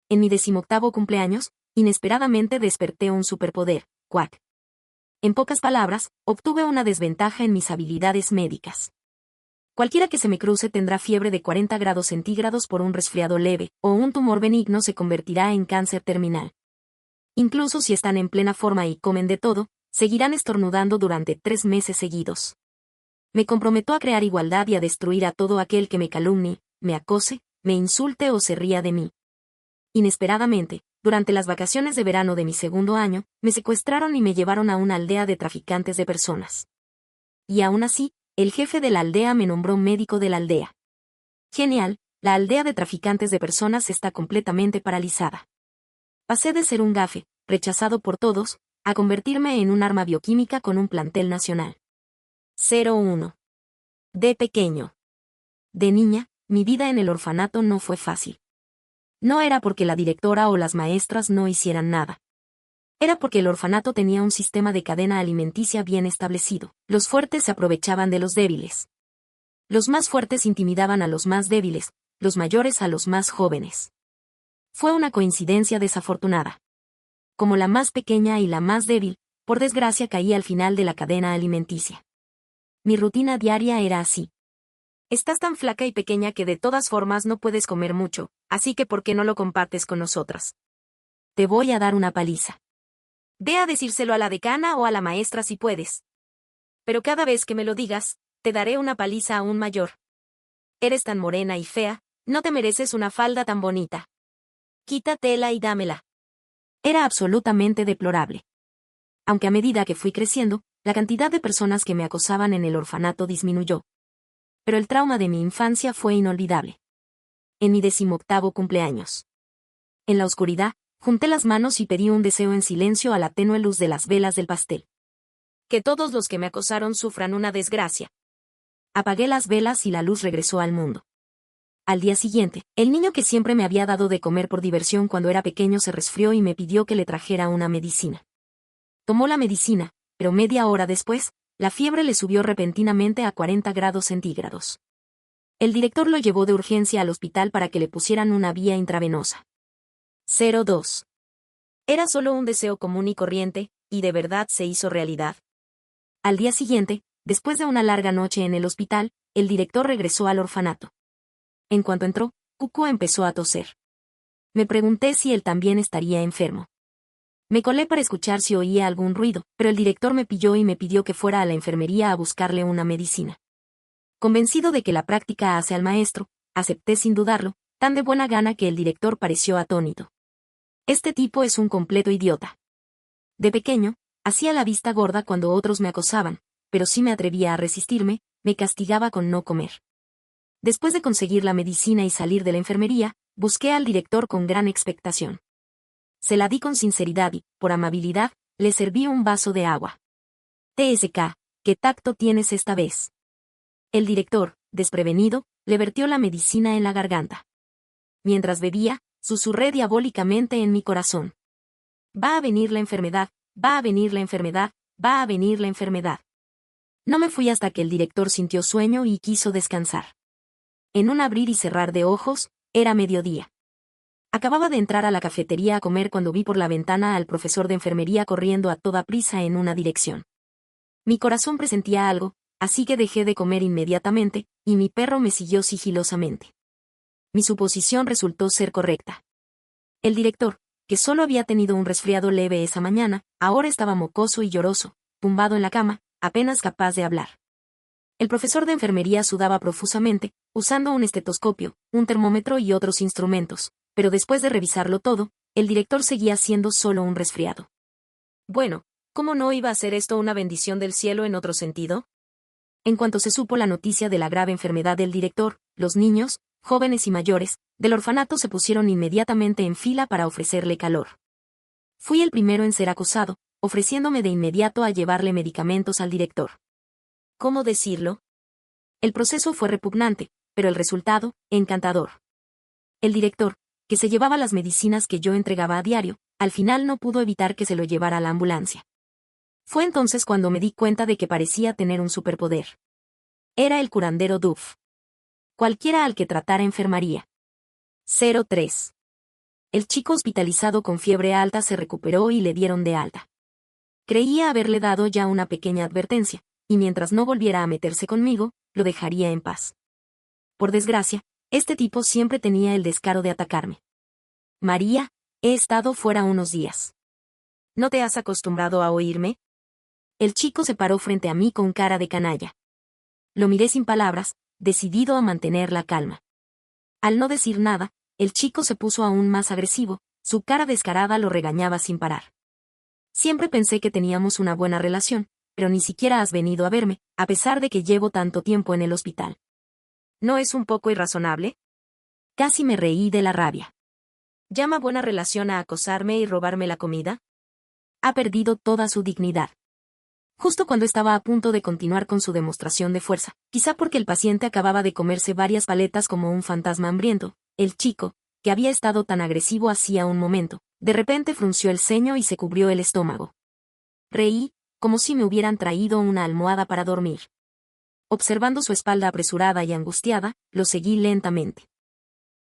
en mi 18º cumpleaños, inesperadamente desperté un superpoder, cuac. En pocas palabras, obtuve una desventaja en mis habilidades médicas. Cualquiera que se me cruce tendrá fiebre de 40 grados centígrados por un resfriado leve, o un tumor benigno se convertirá en cáncer terminal. Incluso si están en plena forma y comen de todo, seguirán estornudando durante 3 meses seguidos. Me comprometo a crear igualdad y a destruir a todo aquel que me calumnie, me acose, me insulte o se ría de mí. Inesperadamente, durante las vacaciones de verano de mi 2º año, me secuestraron y me llevaron a una aldea de traficantes de personas. Y aún así, el jefe de la aldea me nombró médico de la aldea. Genial, la aldea de traficantes de personas está completamente paralizada. Pasé de ser un gafe, rechazado por todos, a convertirme en un arma bioquímica con un plantel nacional. 01. De pequeño. De niña, mi vida en el orfanato no fue fácil. No era porque la directora o las maestras no hicieran nada. Era porque el orfanato tenía un sistema de cadena alimenticia bien establecido. Los fuertes se aprovechaban de los débiles. Los más fuertes intimidaban a los más débiles, los mayores a los más jóvenes. Fue una coincidencia desafortunada. Como la más pequeña y la más débil, por desgracia caí al final de la cadena alimenticia. Mi rutina diaria era así. Estás tan flaca y pequeña que de todas formas no puedes comer mucho, así que ¿por qué no lo compartes con nosotras? Te voy a dar una paliza. Ve a decírselo a la decana o a la maestra si puedes. Pero cada vez que me lo digas, te daré una paliza aún mayor. Eres tan morena y fea, no te mereces una falda tan bonita. Quítatela y dámela. Era absolutamente deplorable. Aunque a medida que fui creciendo, la cantidad de personas que me acosaban en el orfanato disminuyó. Pero el trauma de mi infancia fue inolvidable. En mi 18º cumpleaños. En la oscuridad, junté las manos y pedí un deseo en silencio a la tenue luz de las velas del pastel. Que todos los que me acosaron sufran una desgracia. Apagué las velas y la luz regresó al mundo. Al día siguiente, el niño que siempre me había dado de comer por diversión cuando era pequeño se resfrió y me pidió que le trajera una medicina. Tomó la medicina, pero media hora después, la fiebre le subió repentinamente a 40 grados centígrados. El director lo llevó de urgencia al hospital para que le pusieran una vía intravenosa. 02. Era solo un deseo común y corriente, y de verdad se hizo realidad. Al día siguiente, después de una larga noche en el hospital, el director regresó al orfanato. En cuanto entró, Cuco empezó a toser. Me pregunté si él también estaría enfermo. Me colé para escuchar si oía algún ruido, pero el director me pilló y me pidió que fuera a la enfermería a buscarle una medicina. Convencido de que la práctica hace al maestro, acepté sin dudarlo, tan de buena gana que el director pareció atónito. Este tipo es un completo idiota. De pequeño, hacía la vista gorda cuando otros me acosaban, pero si me atrevía a resistirme, me castigaba con no comer. Después de conseguir la medicina y salir de la enfermería, busqué al director con gran expectación. Se la di con sinceridad y, por amabilidad, le serví un vaso de agua. TSK, ¿qué tacto tienes esta vez? El director, desprevenido, le vertió la medicina en la garganta. Mientras bebía, susurré diabólicamente en mi corazón. Va a venir la enfermedad, va a venir la enfermedad, va a venir la enfermedad. No me fui hasta que el director sintió sueño y quiso descansar. En un abrir y cerrar de ojos, era mediodía. Acababa de entrar a la cafetería a comer cuando vi por la ventana al profesor de enfermería corriendo a toda prisa en una dirección. Mi corazón presentía algo, así que dejé de comer inmediatamente, y mi perro me siguió sigilosamente. Mi suposición resultó ser correcta. El director, que solo había tenido un resfriado leve esa mañana, ahora estaba mocoso y lloroso, tumbado en la cama, apenas capaz de hablar. El profesor de enfermería sudaba profusamente, usando un estetoscopio, un termómetro y otros instrumentos, pero después de revisarlo todo, el director seguía siendo solo un resfriado. Bueno, ¿cómo no iba a ser esto una bendición del cielo en otro sentido? En cuanto se supo la noticia de la grave enfermedad del director, los niños, jóvenes y mayores, del orfanato se pusieron inmediatamente en fila para ofrecerle calor. Fui el primero en ser acosado, ofreciéndome de inmediato a llevarle medicamentos al director. ¿Cómo decirlo? El proceso fue repugnante, pero el resultado, encantador. El director, que se llevaba las medicinas que yo entregaba a diario, al final no pudo evitar que se lo llevara a la ambulancia. Fue entonces cuando me di cuenta de que parecía tener un superpoder. Era el curandero Duff. Cualquiera al que tratara enfermaría. 03. El chico hospitalizado con fiebre alta se recuperó y le dieron de alta. Creía haberle dado ya una pequeña advertencia, y mientras no volviera a meterse conmigo, lo dejaría en paz. Por desgracia, este tipo siempre tenía el descaro de atacarme. María, he estado fuera unos días. ¿No te has acostumbrado a oírme? El chico se paró frente a mí con cara de canalla. Lo miré sin palabras, decidido a mantener la calma. Al no decir nada, el chico se puso aún más agresivo, su cara descarada lo regañaba sin parar. Siempre pensé que teníamos una buena relación, pero ni siquiera has venido a verme, a pesar de que llevo tanto tiempo en el hospital. ¿No es un poco irrazonable? Casi me reí de la rabia. ¿Llama buena relación a acosarme y robarme la comida? Ha perdido toda su dignidad. Justo cuando estaba a punto de continuar con su demostración de fuerza, quizá porque el paciente acababa de comerse varias paletas como un fantasma hambriento, el chico, que había estado tan agresivo hacía un momento, de repente frunció el ceño y se cubrió el estómago. Reí, como si me hubieran traído una almohada para dormir. Observando su espalda apresurada y angustiada, lo seguí lentamente.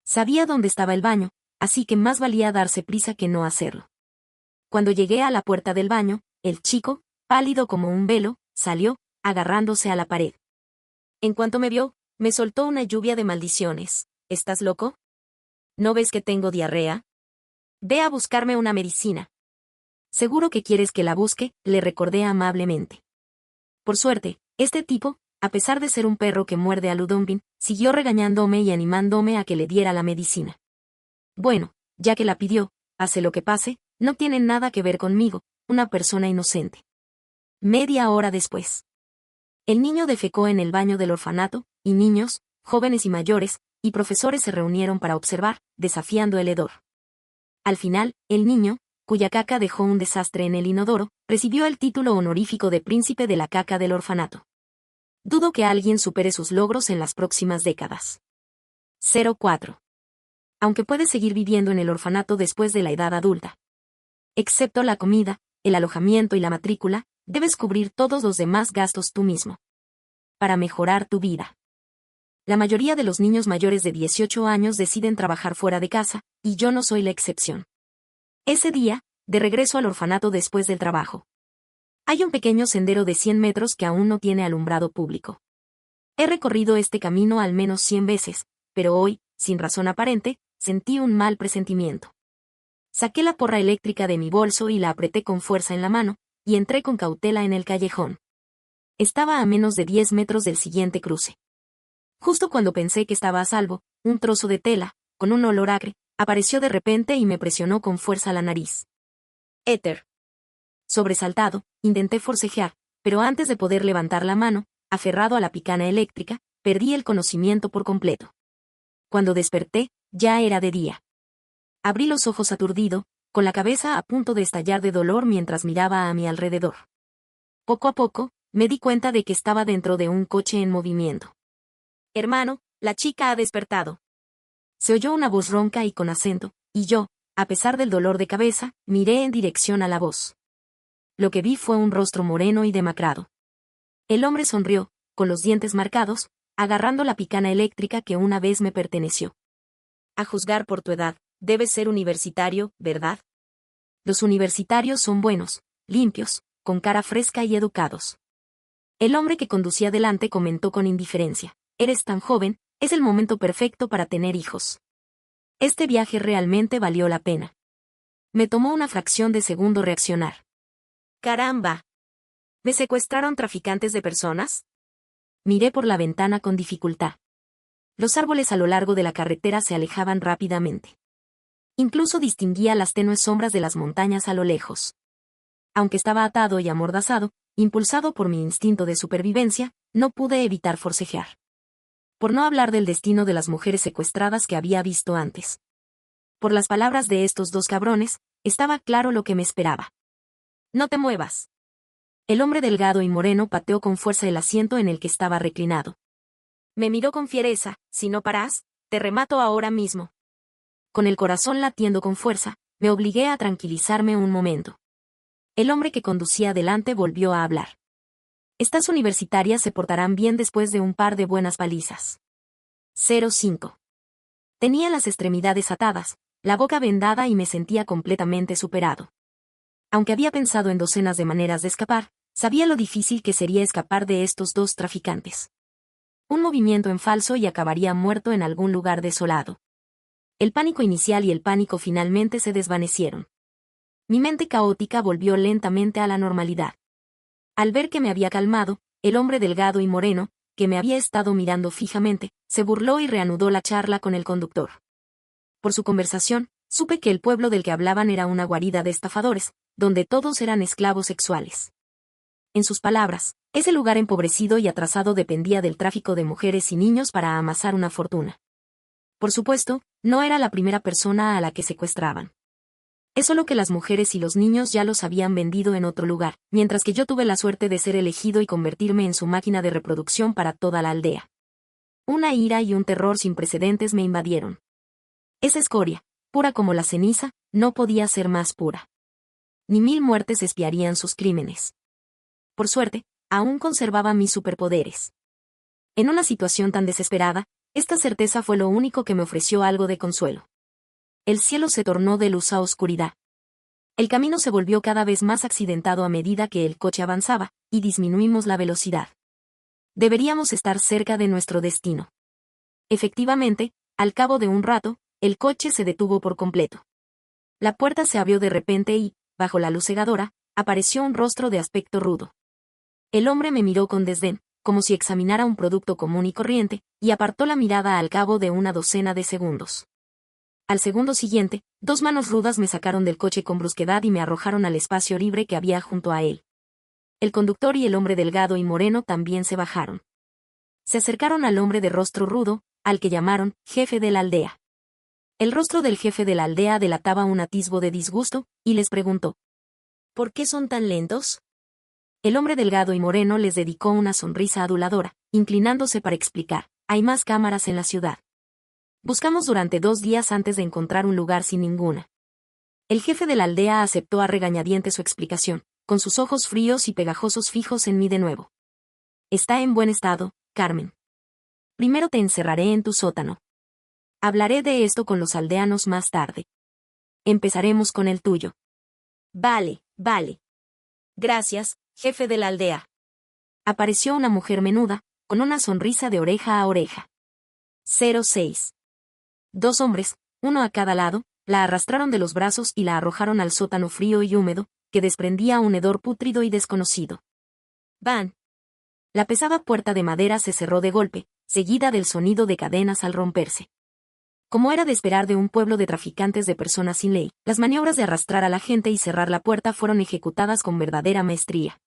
Sabía dónde estaba el baño, así que más valía darse prisa que no hacerlo. Cuando llegué a la puerta del baño, el chico, pálido como un velo, salió, agarrándose a la pared. En cuanto me vio, me soltó una lluvia de maldiciones. ¿Estás loco? ¿No ves que tengo diarrea? Ve a buscarme una medicina. Seguro que quieres que la busque, le recordé amablemente. Por suerte, este tipo, a pesar de ser un perro que muerde a Ludonvin, siguió regañándome y animándome a que le diera la medicina. Bueno, ya que la pidió, pase lo que pase, no tiene nada que ver conmigo, una persona inocente. Media hora después. El niño defecó en el baño del orfanato, y niños, jóvenes y mayores, y profesores se reunieron para observar, desafiando el hedor. Al final, el niño, cuya caca dejó un desastre en el inodoro, recibió el título honorífico de príncipe de la caca del orfanato. Dudo que alguien supere sus logros en las próximas décadas. 04. Aunque puedes seguir viviendo en el orfanato después de la edad adulta. Excepto la comida, el alojamiento y la matrícula, debes cubrir todos los demás gastos tú mismo. Para mejorar tu vida. La mayoría de los niños mayores de 18 años deciden trabajar fuera de casa, y yo no soy la excepción. Ese día, de regreso al orfanato después del trabajo. Hay un pequeño sendero de 100 metros que aún no tiene alumbrado público. He recorrido este camino al menos 100 veces, pero hoy, sin razón aparente, sentí un mal presentimiento. Saqué la porra eléctrica de mi bolso y la apreté con fuerza en la mano, y entré con cautela en el callejón. Estaba a menos de 10 metros del siguiente cruce. Justo cuando pensé que estaba a salvo, un trozo de tela, con un olor acre, apareció de repente y me presionó con fuerza la nariz. Éter. Sobresaltado, intenté forcejear, pero antes de poder levantar la mano, aferrado a la picana eléctrica, perdí el conocimiento por completo. Cuando desperté, ya era de día. Abrí los ojos aturdido, con la cabeza a punto de estallar de dolor mientras miraba a mi alrededor. Poco a poco, me di cuenta de que estaba dentro de un coche en movimiento. Hermano, la chica ha despertado. Se oyó una voz ronca y con acento, y yo, a pesar del dolor de cabeza, miré en dirección a la voz. Lo que vi fue un rostro moreno y demacrado. El hombre sonrió, con los dientes marcados, agarrando la picana eléctrica que una vez me perteneció. A juzgar por tu edad, debes ser universitario, ¿verdad? Los universitarios son buenos, limpios, con cara fresca y educados. El hombre que conducía delante comentó con indiferencia. Eres tan joven, es el momento perfecto para tener hijos. Este viaje realmente valió la pena. Me tomó una fracción de segundo reaccionar. ¡Caramba! ¿Me secuestraron traficantes de personas? Miré por la ventana con dificultad. Los árboles a lo largo de la carretera se alejaban rápidamente. Incluso distinguía las tenues sombras de las montañas a lo lejos. Aunque estaba atado y amordazado, impulsado por mi instinto de supervivencia, no pude evitar forcejear. Por no hablar del destino de las mujeres secuestradas que había visto antes. Por las palabras de estos dos cabrones, estaba claro lo que me esperaba. No te muevas. El hombre delgado y moreno pateó con fuerza el asiento en el que estaba reclinado. Me miró con fiereza, si no paras, te remato ahora mismo. Con el corazón latiendo con fuerza, me obligué a tranquilizarme un momento. El hombre que conducía adelante volvió a hablar. Estas universitarias se portarán bien después de un par de buenas palizas. 05. Tenía las extremidades atadas, la boca vendada y me sentía completamente superado. Aunque había pensado en docenas de maneras de escapar, sabía lo difícil que sería escapar de estos dos traficantes. Un movimiento en falso y acabaría muerto en algún lugar desolado. El pánico inicial y el pánico finalmente se desvanecieron. Mi mente caótica volvió lentamente a la normalidad. Al ver que me había calmado, el hombre delgado y moreno, que me había estado mirando fijamente, se burló y reanudó la charla con el conductor. Por su conversación, supe que el pueblo del que hablaban era una guarida de estafadores, donde todos eran esclavos sexuales. En sus palabras, ese lugar empobrecido y atrasado dependía del tráfico de mujeres y niños para amasar una fortuna. Por supuesto, no era la primera persona a la que secuestraban. Es solo que las mujeres y los niños ya los habían vendido en otro lugar, mientras que yo tuve la suerte de ser elegido y convertirme en su máquina de reproducción para toda la aldea. Una ira y un terror sin precedentes me invadieron. Esa escoria, pura como la ceniza, no podía ser más pura. Ni 1000 muertes expiarían sus crímenes. Por suerte, aún conservaba mis superpoderes. En una situación tan desesperada, esta certeza fue lo único que me ofreció algo de consuelo. El cielo se tornó de luz a oscuridad. El camino se volvió cada vez más accidentado a medida que el coche avanzaba, y disminuimos la velocidad. Deberíamos estar cerca de nuestro destino. Efectivamente, al cabo de un rato, el coche se detuvo por completo. La puerta se abrió de repente y, bajo la luz cegadora, apareció un rostro de aspecto rudo. El hombre me miró con desdén, como si examinara un producto común y corriente, y apartó la mirada al cabo de una docena de segundos. Al segundo siguiente, 2 manos rudas me sacaron del coche con brusquedad y me arrojaron al espacio libre que había junto a él. El conductor y el hombre delgado y moreno también se bajaron. Se acercaron al hombre de rostro rudo, al que llamaron jefe de la aldea. El rostro del jefe de la aldea delataba un atisbo de disgusto, y les preguntó: ¿por qué son tan lentos? El hombre delgado y moreno les dedicó una sonrisa aduladora, inclinándose para explicar: hay más cámaras en la ciudad. Buscamos durante 2 días antes de encontrar un lugar sin ninguna. El jefe de la aldea aceptó a regañadientes su explicación, con sus ojos fríos y pegajosos fijos en mí de nuevo. Está en buen estado, Carmen. Primero te encerraré en tu sótano. Hablaré de esto con los aldeanos más tarde. Empezaremos con el tuyo. Vale, vale. Gracias, jefe de la aldea. Apareció una mujer menuda, con una sonrisa de oreja a oreja. 06. 2 hombres, uno a cada lado, la arrastraron de los brazos y la arrojaron al sótano frío y húmedo, que desprendía un hedor pútrido y desconocido. ¡Van! La pesada puerta de madera se cerró de golpe, seguida del sonido de cadenas al romperse. Como era de esperar de un pueblo de traficantes de personas sin ley, las maniobras de arrastrar a la gente y cerrar la puerta fueron ejecutadas con verdadera maestría.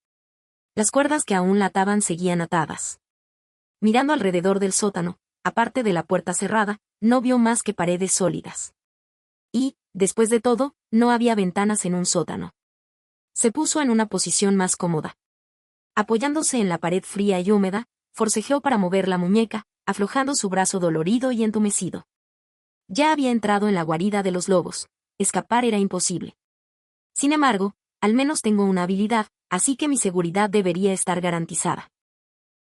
Las cuerdas que aún la ataban seguían atadas. Mirando alrededor del sótano, aparte de la puerta cerrada, no vio más que paredes sólidas. Y, después de todo, no había ventanas en un sótano. Se puso en una posición más cómoda. Apoyándose en la pared fría y húmeda, forcejeó para mover la muñeca, aflojando su brazo dolorido y entumecido. Ya había entrado en la guarida de los lobos. Escapar era imposible. Sin embargo, al menos tengo una habilidad, así que mi seguridad debería estar garantizada.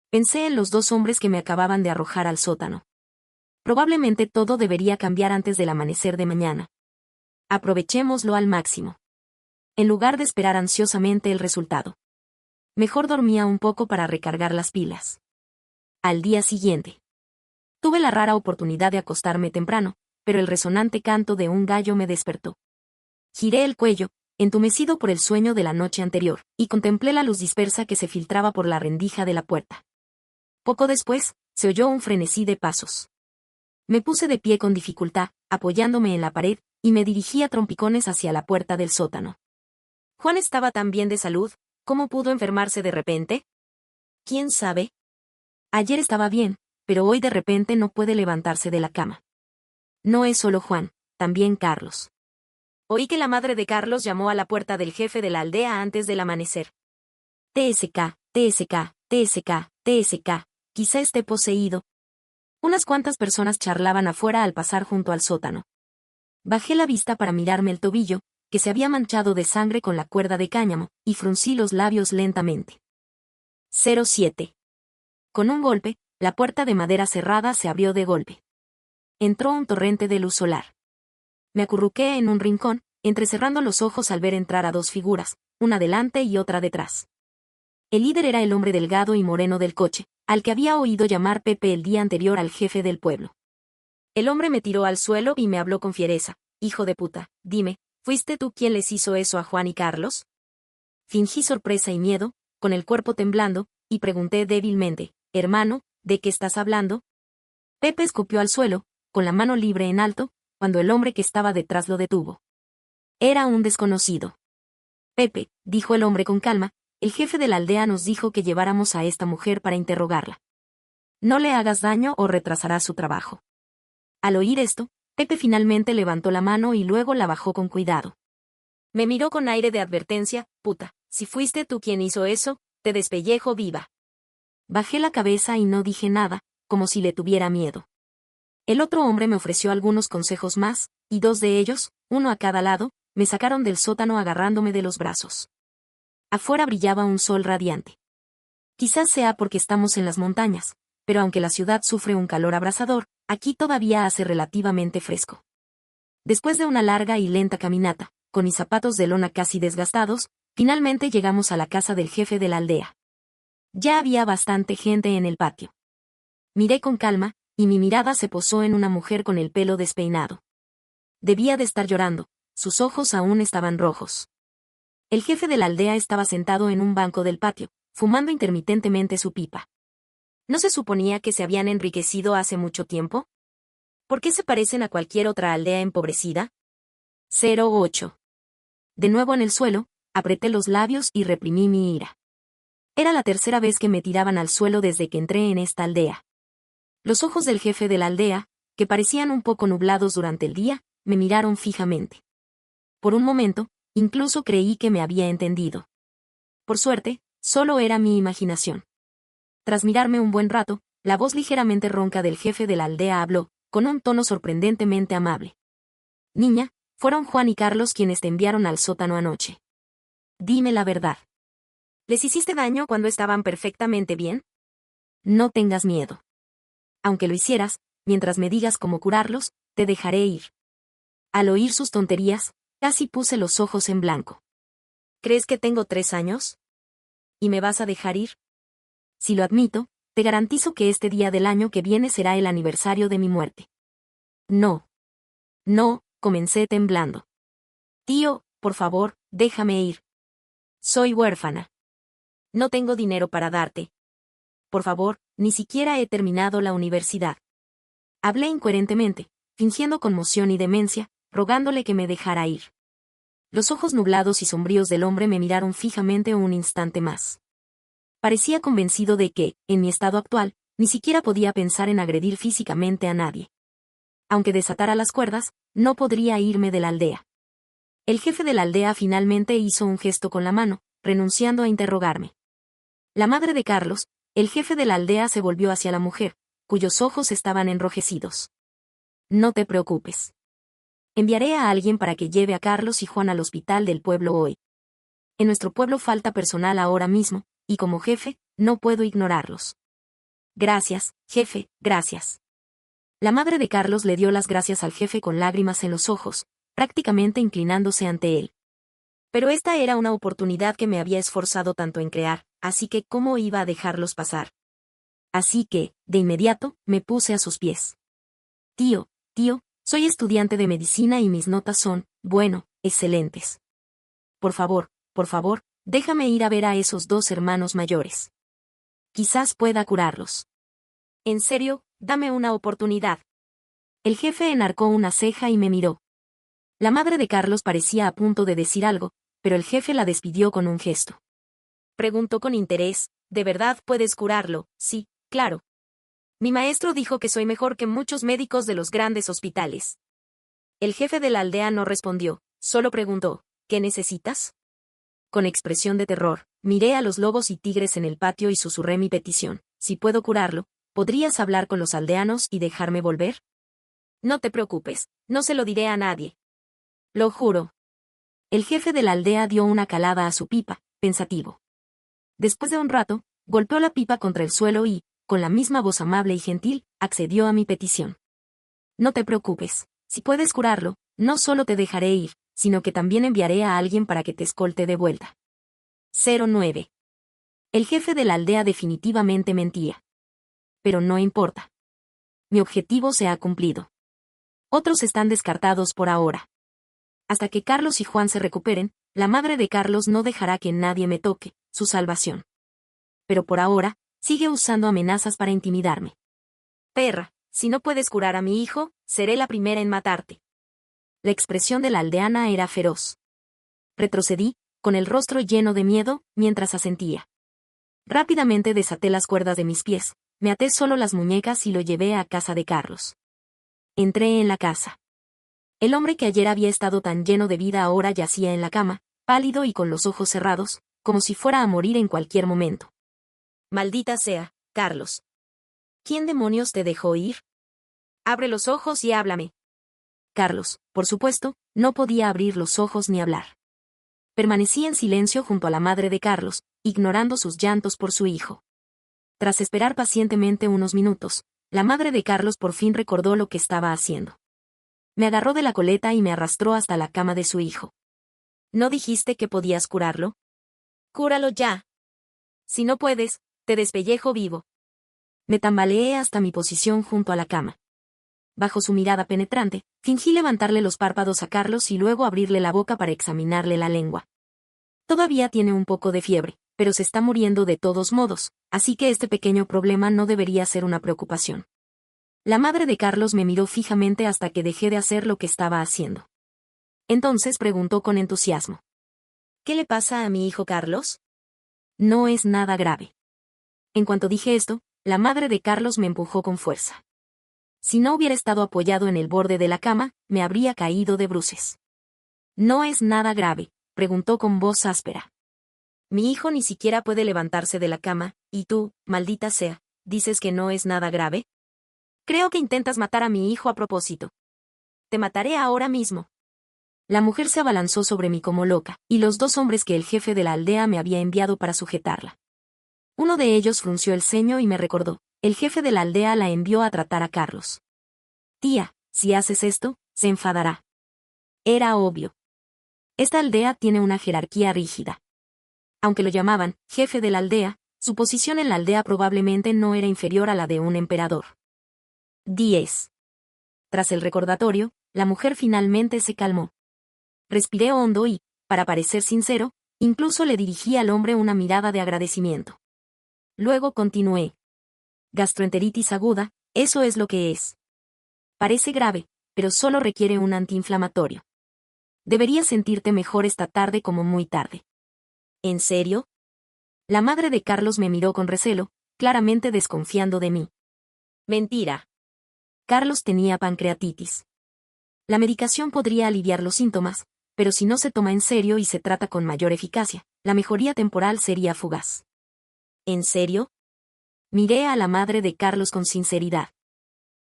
Pensé en los 2 hombres que me acababan de arrojar al sótano. Probablemente todo debería cambiar antes del amanecer de mañana. Aprovechémoslo al máximo. En lugar de esperar ansiosamente el resultado. Mejor dormía un poco para recargar las pilas. Al día siguiente. Tuve la rara oportunidad de acostarme temprano, pero el resonante canto de un gallo me despertó. Giré el cuello, entumecido por el sueño de la noche anterior, y contemplé la luz dispersa que se filtraba por la rendija de la puerta. Poco después, se oyó un frenesí de pasos. Me puse de pie con dificultad, apoyándome en la pared, y me dirigí a trompicones hacia la puerta del sótano. ¿Juan estaba tan bien de salud? ¿Cómo pudo enfermarse de repente? ¿Quién sabe? Ayer estaba bien, pero hoy de repente no puede levantarse de la cama. No es solo Juan, también Carlos. Oí que la madre de Carlos llamó a la puerta del jefe de la aldea antes del amanecer. TSK, TSK, TSK, TSK, quizá esté poseído. Unas cuantas personas charlaban afuera al pasar junto al sótano. Bajé la vista para mirarme el tobillo, que se había manchado de sangre con la cuerda de cáñamo, y fruncí los labios lentamente. 07. Con un golpe, la puerta de madera cerrada se abrió de golpe. Entró un torrente de luz solar. Me acurruqué en un rincón, entrecerrando los ojos al ver entrar a dos figuras, una delante y otra detrás. El líder era el hombre delgado y moreno del coche, al que había oído llamar Pepe el día anterior al jefe del pueblo. El hombre me tiró al suelo y me habló con fiereza. Hijo de puta, dime, ¿fuiste tú quien les hizo eso a Juan y Carlos? Fingí sorpresa y miedo, con el cuerpo temblando, y pregunté débilmente, hermano, ¿de qué estás hablando? Pepe escupió al suelo, con la mano libre en alto, cuando el hombre que estaba detrás lo detuvo. Era un desconocido. Pepe, dijo el hombre con calma, el jefe de la aldea nos dijo que lleváramos a esta mujer para interrogarla. No le hagas daño o retrasarás su trabajo. Al oír esto, Pepe finalmente levantó la mano y luego la bajó con cuidado. Me miró con aire de advertencia, puta, si fuiste tú quien hizo eso, te despellejo viva. Bajé la cabeza y no dije nada, como si le tuviera miedo. El otro hombre me ofreció algunos consejos más, y dos de ellos, uno a cada lado, me sacaron del sótano agarrándome de los brazos. Afuera brillaba un sol radiante. Quizás sea porque estamos en las montañas, pero aunque la ciudad sufre un calor abrasador, aquí todavía hace relativamente fresco. Después de una larga y lenta caminata, con mis zapatos de lona casi desgastados, finalmente llegamos a la casa del jefe de la aldea. Ya había bastante gente en el patio. Miré con calma, y mi mirada se posó en una mujer con el pelo despeinado. Debía de estar llorando, sus ojos aún estaban rojos. El jefe de la aldea estaba sentado en un banco del patio, fumando intermitentemente su pipa. ¿No se suponía que se habían enriquecido hace mucho tiempo? ¿Por qué se parecen a cualquier otra aldea empobrecida? 08. De nuevo en el suelo, apreté los labios y reprimí mi ira. Era la tercera vez que me tiraban al suelo desde que entré en esta aldea. Los ojos del jefe de la aldea, que parecían un poco nublados durante el día, me miraron fijamente. Por un momento, incluso creí que me había entendido. Por suerte, solo era mi imaginación. Tras mirarme un buen rato, la voz ligeramente ronca del jefe de la aldea habló, con un tono sorprendentemente amable. Niña, fueron Juan y Carlos quienes te enviaron al sótano anoche. Dime la verdad. ¿Les hiciste daño cuando estaban perfectamente bien? No tengas miedo. Aunque lo hicieras, mientras me digas cómo curarlos, te dejaré ir. Al oír sus tonterías, casi puse los ojos en blanco. ¿Crees que tengo 3 años? ¿Y me vas a dejar ir? Si lo admito, te garantizo que este día del año que viene será el aniversario de mi muerte. No. No, comencé temblando. Tío, por favor, déjame ir. Soy huérfana. No tengo dinero para darte. Por favor, ni siquiera he terminado la universidad. Hablé incoherentemente, fingiendo conmoción y demencia, rogándole que me dejara ir. Los ojos nublados y sombríos del hombre me miraron fijamente un instante más. Parecía convencido de que, en mi estado actual, ni siquiera podía pensar en agredir físicamente a nadie. Aunque desatara las cuerdas, no podría irme de la aldea. El jefe de la aldea finalmente hizo un gesto con la mano, renunciando a interrogarme. La madre de Carlos, el jefe de la aldea, se volvió hacia la mujer, cuyos ojos estaban enrojecidos. No te preocupes. Enviaré a alguien para que lleve a Carlos y Juan al hospital del pueblo hoy. En nuestro pueblo falta personal ahora mismo, y como jefe, no puedo ignorarlos. Gracias, jefe, gracias. La madre de Carlos le dio las gracias al jefe con lágrimas en los ojos, prácticamente inclinándose ante él. Pero esta era una oportunidad que me había esforzado tanto en crear, así que ¿cómo iba a dejarlos pasar? Así que, de inmediato, me puse a sus pies. Tío, soy estudiante de medicina y mis notas son, bueno, excelentes. Por favor, déjame ir a ver a esos 2 hermanos mayores. Quizás pueda curarlos. En serio, dame una oportunidad. El jefe enarcó una ceja y me miró. La madre de Carlos parecía a punto de decir algo, pero el jefe la despidió con un gesto. Preguntó con interés, ¿de verdad puedes curarlo? Sí, claro. Mi maestro dijo que soy mejor que muchos médicos de los grandes hospitales. El jefe de la aldea no respondió, solo preguntó, ¿qué necesitas? Con expresión de terror, miré a los lobos y tigres en el patio y susurré mi petición. Si puedo curarlo, ¿podrías hablar con los aldeanos y dejarme volver? No te preocupes, no se lo diré a nadie. Lo juro. El jefe de la aldea dio una calada a su pipa, pensativo. Después de un rato, golpeó la pipa contra el suelo y, con la misma voz amable y gentil, accedió a mi petición. No te preocupes, si puedes curarlo, No solo te dejaré ir, sino que también enviaré a alguien para que te escolte de vuelta. 09. El jefe de la aldea definitivamente mentía. Pero no importa. Mi objetivo se ha cumplido. Otros están descartados por ahora. Hasta que Carlos y Juan se recuperen, la madre de Carlos no dejará que nadie me toque, su salvación. Pero por ahora, sigue usando amenazas para intimidarme. Perra, si no puedes curar a mi hijo, seré la primera en matarte. La expresión de la aldeana era feroz. Retrocedí, con el rostro lleno de miedo, mientras asentía. Rápidamente desaté las cuerdas de mis pies, me até solo las muñecas y lo llevé a casa de Carlos. Entré en la casa. El hombre que ayer había estado tan lleno de vida ahora yacía en la cama, pálido y con los ojos cerrados, como si fuera a morir en cualquier momento. Maldita sea, Carlos. ¿Quién demonios te dejó ir? Abre los ojos y háblame. Carlos, por supuesto, no podía abrir los ojos ni hablar. Permanecí en silencio junto a la madre de Carlos, ignorando sus llantos por su hijo. Tras esperar pacientemente unos minutos, la madre de Carlos por fin recordó lo que estaba haciendo. Me agarró de la coleta y me arrastró hasta la cama de su hijo. ¿No dijiste que podías curarlo? Cúralo ya. Si no puedes, te despellejo vivo. Me tambaleé hasta mi posición junto a la cama. Bajo su mirada penetrante, fingí levantarle los párpados a Carlos y luego abrirle la boca para examinarle la lengua. Todavía tiene un poco de fiebre, pero se está muriendo de todos modos, así que este pequeño problema no debería ser una preocupación. La madre de Carlos me miró fijamente hasta que dejé de hacer lo que estaba haciendo. Entonces preguntó con entusiasmo. ¿Qué le pasa a mi hijo Carlos? No es nada grave. En cuanto dije esto, la madre de Carlos me empujó con fuerza. Si no hubiera estado apoyado en el borde de la cama, me habría caído de bruces. ¿No es nada grave?, preguntó con voz áspera. Mi hijo ni siquiera puede levantarse de la cama, y tú, maldita sea, ¿dices que no es nada grave? Creo que intentas matar a mi hijo a propósito. Te mataré ahora mismo. La mujer se abalanzó sobre mí como loca, y los dos hombres que el jefe de la aldea me había enviado para sujetarla. Uno de ellos frunció el ceño y me recordó, el jefe de la aldea la envió a tratar a Carlos. Tía, si haces esto, se enfadará. Era obvio. Esta aldea tiene una jerarquía rígida. Aunque lo llamaban jefe de la aldea, su posición en la aldea probablemente no era inferior a la de un emperador. 10. Tras el recordatorio, la mujer finalmente se calmó. Respiré hondo y, para parecer sincero, incluso le dirigí al hombre una mirada de agradecimiento. Luego continué. Gastroenteritis aguda, eso es lo que es. Parece grave, pero solo requiere un antiinflamatorio. Deberías sentirte mejor esta tarde como muy tarde. ¿En serio? La madre de Carlos me miró con recelo, claramente desconfiando de mí. Mentira. Carlos tenía pancreatitis. La medicación podría aliviar los síntomas, pero si no se toma en serio y se trata con mayor eficacia, la mejoría temporal sería fugaz. ¿En serio? Miré a la madre de Carlos con sinceridad.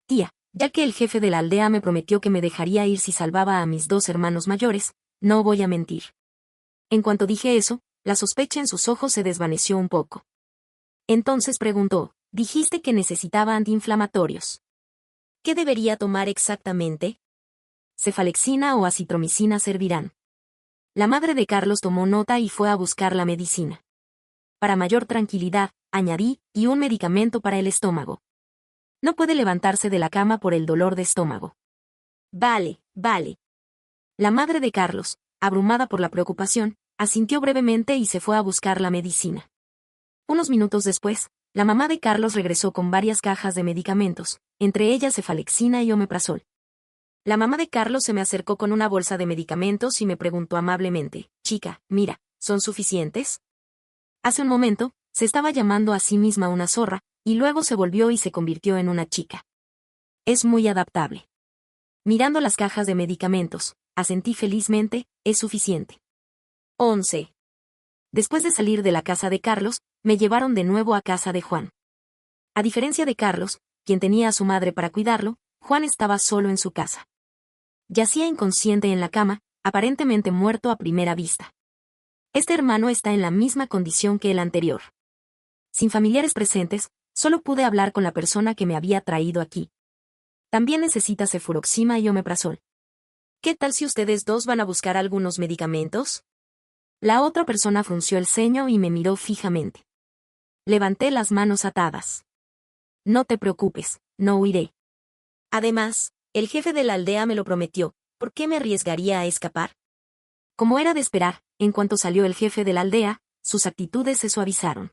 Tía, ya que el jefe de la aldea me prometió que me dejaría ir si salvaba a mis dos hermanos mayores, no voy a mentir. En cuanto dije eso, la sospecha en sus ojos se desvaneció un poco. Entonces preguntó, dijiste que necesitaba antiinflamatorios. ¿Qué debería tomar exactamente? Cefalexina o acitromicina servirán. La madre de Carlos tomó nota y fue a buscar la medicina. Para mayor tranquilidad, añadí, y un medicamento para el estómago. No puede levantarse de la cama por el dolor de estómago. Vale, vale. La madre de Carlos, abrumada por la preocupación, asintió brevemente y se fue a buscar la medicina. Unos minutos después, la mamá de Carlos regresó con varias cajas de medicamentos, entre ellas cefalexina y omeprazol. La mamá de Carlos se me acercó con una bolsa de medicamentos y me preguntó amablemente, chica, mira, ¿son suficientes? Hace un momento, se estaba llamando a sí misma una zorra, y luego se volvió y se convirtió en una chica. Es muy adaptable. Mirando las cajas de medicamentos, asentí felizmente, es suficiente. 11. Después de salir de la casa de Carlos, me llevaron de nuevo a casa de Juan. A diferencia de Carlos, quien tenía a su madre para cuidarlo, Juan estaba solo en su casa. Yacía inconsciente en la cama, aparentemente muerto a primera vista. Este hermano está en la misma condición que el anterior. Sin familiares presentes, solo pude hablar con la persona que me había traído aquí. También necesita cefuroxima y omeprazol. ¿Qué tal si ustedes dos van a buscar algunos medicamentos? La otra persona frunció el ceño y me miró fijamente. Levanté las manos atadas. No te preocupes, no huiré. Además, el jefe de la aldea me lo prometió, ¿por qué me arriesgaría a escapar? Como era de esperar, en cuanto salió el jefe de la aldea, sus actitudes se suavizaron.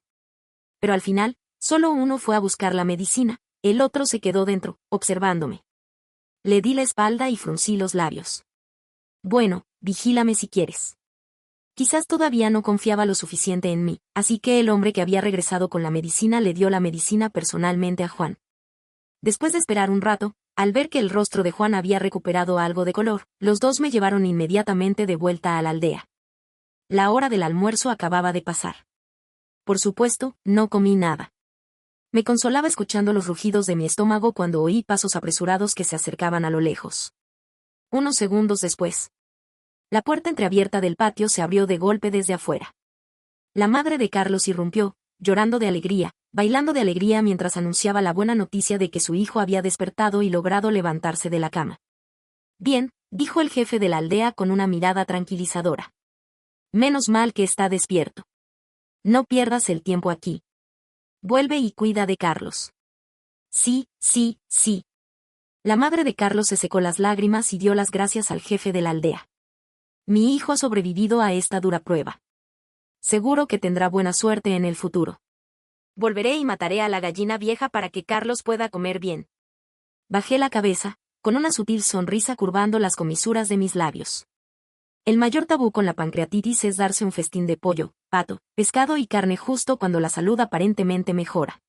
Pero al final, solo uno fue a buscar la medicina, el otro se quedó dentro, observándome. Le di la espalda y fruncí los labios. Bueno, vigílame si quieres. Quizás todavía no confiaba lo suficiente en mí, así que el hombre que había regresado con la medicina le dio la medicina personalmente a Juan. Después de esperar un rato, al ver que el rostro de Juan había recuperado algo de color, los dos me llevaron inmediatamente de vuelta a la aldea. La hora del almuerzo acababa de pasar. Por supuesto, no comí nada. Me consolaba escuchando los rugidos de mi estómago cuando oí pasos apresurados que se acercaban a lo lejos. Unos segundos después, la puerta entreabierta del patio se abrió de golpe desde afuera. La madre de Carlos irrumpió, llorando de alegría, bailando de alegría mientras anunciaba la buena noticia de que su hijo había despertado y logrado levantarse de la cama. Bien, dijo el jefe de la aldea con una mirada tranquilizadora. Menos mal que está despierto. No pierdas el tiempo aquí. Vuelve y cuida de Carlos. Sí, sí, sí. La madre de Carlos se secó las lágrimas y dio las gracias al jefe de la aldea. Mi hijo ha sobrevivido a esta dura prueba. Seguro que tendrá buena suerte en el futuro. Volveré y mataré a la gallina vieja para que Carlos pueda comer bien. Bajé la cabeza, con una sutil sonrisa curvando las comisuras de mis labios. El mayor tabú con la pancreatitis es darse un festín de pollo, pato, pescado y carne justo cuando la salud aparentemente mejora.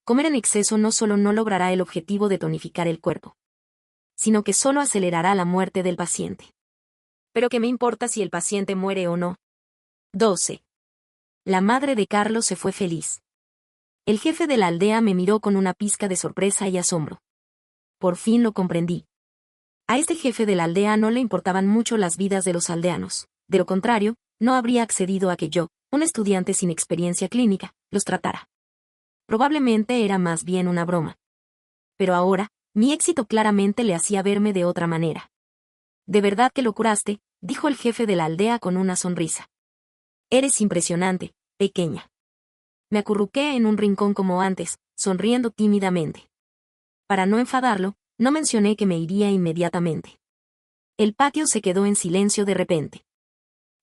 Comer en exceso no solo no logrará el objetivo de tonificar el cuerpo, sino que solo acelerará la muerte del paciente. Pero ¿qué me importa si el paciente muere o no? 12. La madre de Carlos se fue feliz. El jefe de la aldea me miró con una pizca de sorpresa y asombro. Por fin lo comprendí. A este jefe de la aldea no le importaban mucho las vidas de los aldeanos. De lo contrario, no habría accedido a que yo, un estudiante sin experiencia clínica, los tratara. Probablemente era más bien una broma. Pero ahora, mi éxito claramente le hacía verme de otra manera. «De verdad que lo curaste», dijo el jefe de la aldea con una sonrisa. «Eres impresionante, pequeña». Me acurruqué en un rincón como antes, sonriendo tímidamente. Para no enfadarlo, no mencioné que me iría inmediatamente. El patio se quedó en silencio de repente.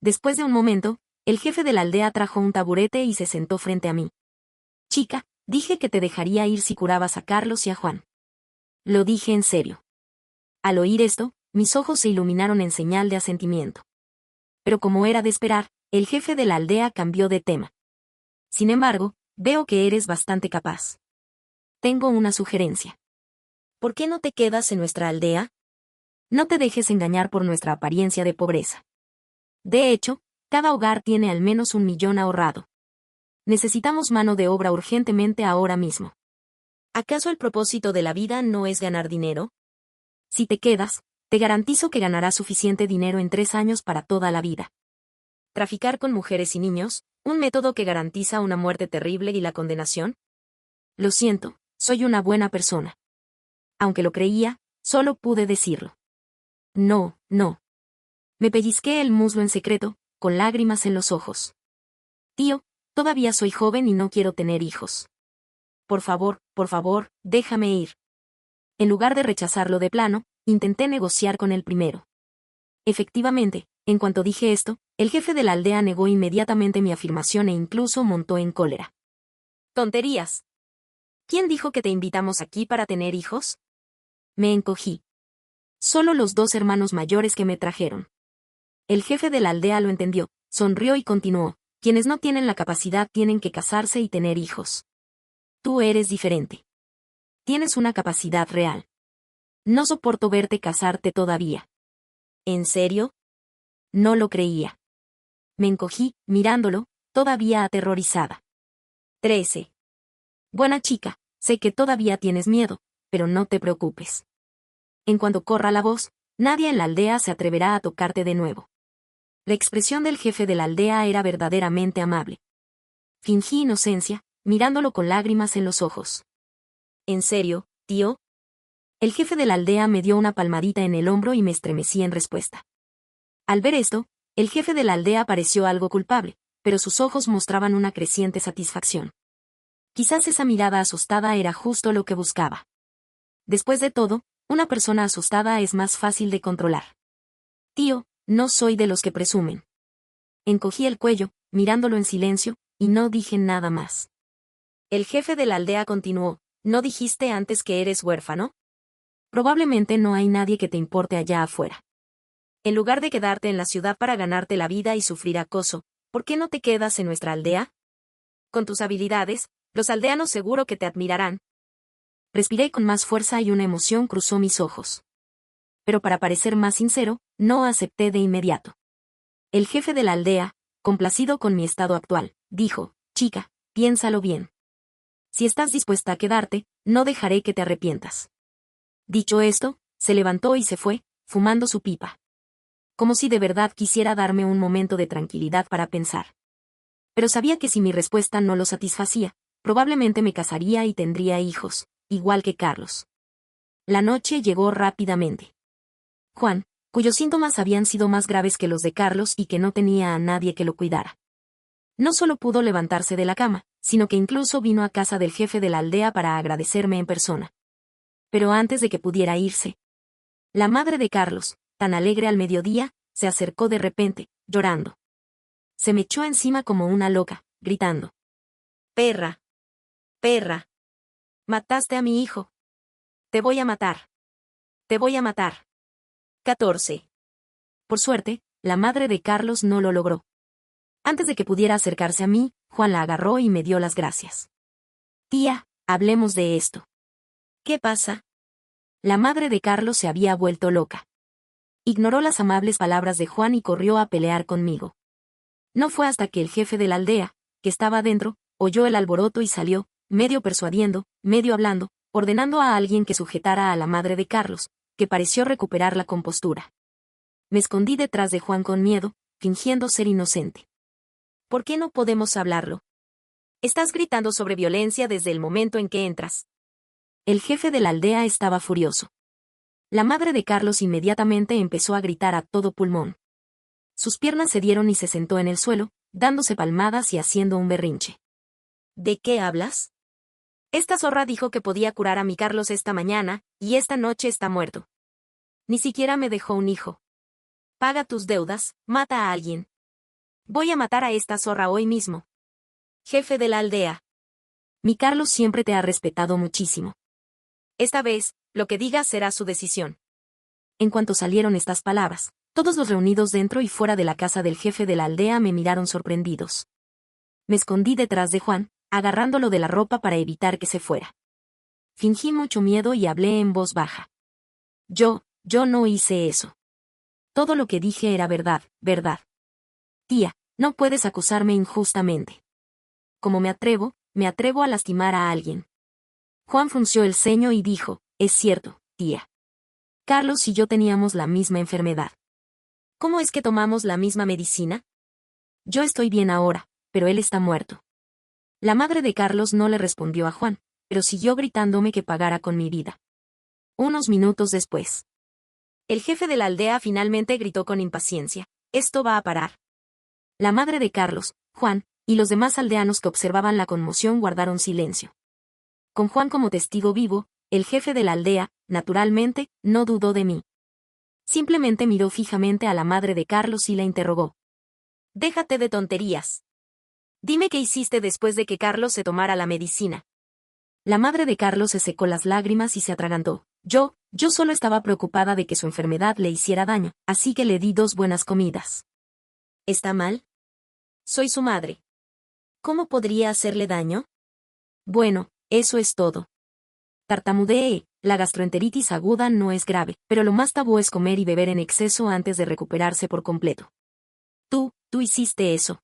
Después de un momento, el jefe de la aldea trajo un taburete y se sentó frente a mí. «Chica, dije que te dejaría ir si curabas a Carlos y a Juan». Lo dije en serio. Al oír esto, mis ojos se iluminaron en señal de asentimiento. Pero como era de esperar, el jefe de la aldea cambió de tema. «Sin embargo, veo que eres bastante capaz. Tengo una sugerencia. ¿Por qué no te quedas en nuestra aldea? No te dejes engañar por nuestra apariencia de pobreza. De hecho, cada hogar tiene al menos 1 millón ahorrado. Necesitamos mano de obra urgentemente ahora mismo. ¿Acaso el propósito de la vida no es ganar dinero? Si te quedas, te garantizo que ganarás suficiente dinero en 3 años para toda la vida. ¿Traficar con mujeres y niños, un método que garantiza una muerte terrible y la condenación? Lo siento, soy una buena persona. Aunque lo creía, solo pude decirlo. No, no. Me pellizqué el muslo en secreto, con lágrimas en los ojos. Tío, todavía soy joven y no quiero tener hijos. Por favor, déjame ir. En lugar de rechazarlo de plano, intenté negociar con el primero. Efectivamente, en cuanto dije esto, el jefe de la aldea negó inmediatamente mi afirmación e incluso montó en cólera. ¡Tonterías! ¿Quién dijo que te invitamos aquí para tener hijos? Me encogí. Solo los 2 hermanos mayores que me trajeron. El jefe de la aldea lo entendió, sonrió y continuó. Quienes no tienen la capacidad tienen que casarse y tener hijos. Tú eres diferente. Tienes una capacidad real. No soporto verte casarte todavía. ¿En serio? No lo creía. Me encogí, mirándolo, todavía aterrorizada. 13. Buena chica, sé que todavía tienes miedo, pero no te preocupes. En cuanto corra la voz, nadie en la aldea se atreverá a tocarte de nuevo. La expresión del jefe de la aldea era verdaderamente amable. Fingí inocencia, mirándolo con lágrimas en los ojos. ¿En serio, tío? El jefe de la aldea me dio una palmadita en el hombro y me estremecí en respuesta. Al ver esto, el jefe de la aldea pareció algo culpable, pero sus ojos mostraban una creciente satisfacción. Quizás esa mirada asustada era justo lo que buscaba. Después de todo, una persona asustada es más fácil de controlar. Tío, no soy de los que presumen. Encogí el cuello, mirándolo en silencio, y no dije nada más. El jefe de la aldea continuó, ¿no dijiste antes que eres huérfano? Probablemente no hay nadie que te importe allá afuera. En lugar de quedarte en la ciudad para ganarte la vida y sufrir acoso, ¿por qué no te quedas en nuestra aldea? Con tus habilidades, los aldeanos seguro que te admirarán. Respiré con más fuerza y una emoción cruzó mis ojos. Pero para parecer más sincero, no acepté de inmediato. El jefe de la aldea, complacido con mi estado actual, dijo, chica, piénsalo bien. Si estás dispuesta a quedarte, no dejaré que te arrepientas. Dicho esto, se levantó y se fue, fumando su pipa. Como si de verdad quisiera darme un momento de tranquilidad para pensar. Pero sabía que si mi respuesta no lo satisfacía, probablemente me casaría y tendría hijos, igual que Carlos. La noche llegó rápidamente. Juan, cuyos síntomas habían sido más graves que los de Carlos y que no tenía a nadie que lo cuidara. No solo pudo levantarse de la cama, sino que incluso vino a casa del jefe de la aldea para agradecerme en persona. Pero antes de que pudiera irse, la madre de Carlos, tan alegre al mediodía, se acercó de repente, llorando. Se me echó encima como una loca, gritando. «Perra. Perra. Mataste a mi hijo. Te voy a matar. Te voy a matar». 14. Por suerte, la madre de Carlos no lo logró. Antes de que pudiera acercarse a mí, Juan la agarró y me dio las gracias. «Tía, hablemos de esto». «¿Qué pasa?» La madre de Carlos se había vuelto loca. Ignoró las amables palabras de Juan y corrió a pelear conmigo. No fue hasta que el jefe de la aldea, que estaba adentro, oyó el alboroto y salió, medio persuadiendo, medio hablando, ordenando a alguien que sujetara a la madre de Carlos, que pareció recuperar la compostura. Me escondí detrás de Juan con miedo, fingiendo ser inocente. ¿Por qué no podemos hablarlo? Estás gritando sobre violencia desde el momento en que entras. El jefe de la aldea estaba furioso. La madre de Carlos inmediatamente empezó a gritar a todo pulmón. Sus piernas cedieron y se sentó en el suelo, dándose palmadas y haciendo un berrinche. ¿De qué hablas? Esta zorra dijo que podía curar a mi Carlos esta mañana, y esta noche está muerto. Ni siquiera me dejó un hijo. Paga tus deudas, mata a alguien. Voy a matar a esta zorra hoy mismo. Jefe de la aldea. Mi Carlos siempre te ha respetado muchísimo. Esta vez, lo que digas será su decisión. En cuanto salieron estas palabras, todos los reunidos dentro y fuera de la casa del jefe de la aldea me miraron sorprendidos. Me escondí detrás de Juan, agarrándolo de la ropa para evitar que se fuera. Fingí mucho miedo y hablé en voz baja. Yo no hice eso. Todo lo que dije era verdad, verdad. Tía, no puedes acusarme injustamente. Como me atrevo a lastimar a alguien. Juan frunció el ceño y dijo, es cierto, tía. Carlos y yo teníamos la misma enfermedad. ¿Cómo es que tomamos la misma medicina? Yo estoy bien ahora, pero él está muerto. La madre de Carlos no le respondió a Juan, pero siguió gritándome que pagara con mi vida. Unos minutos después. El jefe de la aldea finalmente gritó con impaciencia, «Esto va a parar». La madre de Carlos, Juan, y los demás aldeanos que observaban la conmoción guardaron silencio. Con Juan como testigo vivo, el jefe de la aldea, naturalmente, no dudó de mí. Simplemente miró fijamente a la madre de Carlos y la interrogó. «Déjate de tonterías. Dime qué hiciste después de que Carlos se tomara la medicina». La madre de Carlos se secó las lágrimas y se atragantó. Yo solo estaba preocupada de que su enfermedad le hiciera daño, así que le di 2 buenas comidas. ¿Está mal? Soy su madre. ¿Cómo podría hacerle daño? Bueno, eso es todo. Tartamudeé, la gastroenteritis aguda no es grave, pero lo más tabú es comer y beber en exceso antes de recuperarse por completo. Tú hiciste eso.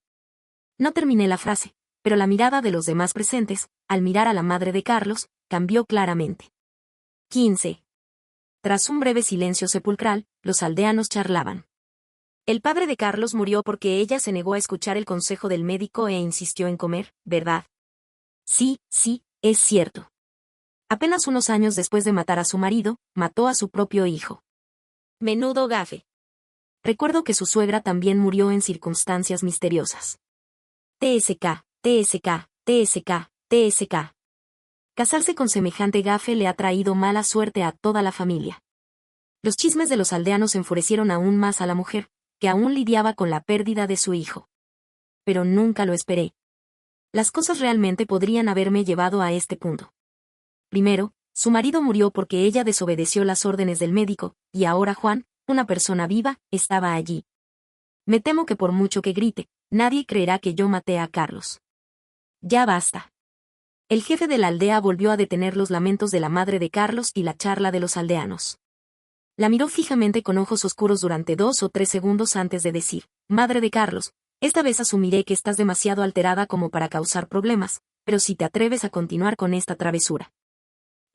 No terminé la frase, pero la mirada de los demás presentes, al mirar a la madre de Carlos, cambió claramente. 15. Tras un breve silencio sepulcral, los aldeanos charlaban. El padre de Carlos murió porque ella se negó a escuchar el consejo del médico e insistió en comer, ¿verdad? Sí, es cierto. Apenas unos años después de matar a su marido, mató a su propio hijo. Menudo gafe. Recuerdo que su suegra también murió en circunstancias misteriosas. TSK, TSK, TSK, TSK. Casarse con semejante gafe le ha traído mala suerte a toda la familia. Los chismes de los aldeanos enfurecieron aún más a la mujer, que aún lidiaba con la pérdida de su hijo. Pero nunca lo esperé. Las cosas realmente podrían haberme llevado a este punto. Primero, su marido murió porque ella desobedeció las órdenes del médico, y ahora Juan, una persona viva, estaba allí. Me temo que por mucho que grite, nadie creerá que yo maté a Carlos. Ya basta. El jefe de la aldea volvió a detener los lamentos de la madre de Carlos y la charla de los aldeanos. La miró fijamente con ojos oscuros durante 2 o 3 segundos antes de decir: «Madre de Carlos, esta vez asumiré que estás demasiado alterada como para causar problemas, pero si te atreves a continuar con esta travesura».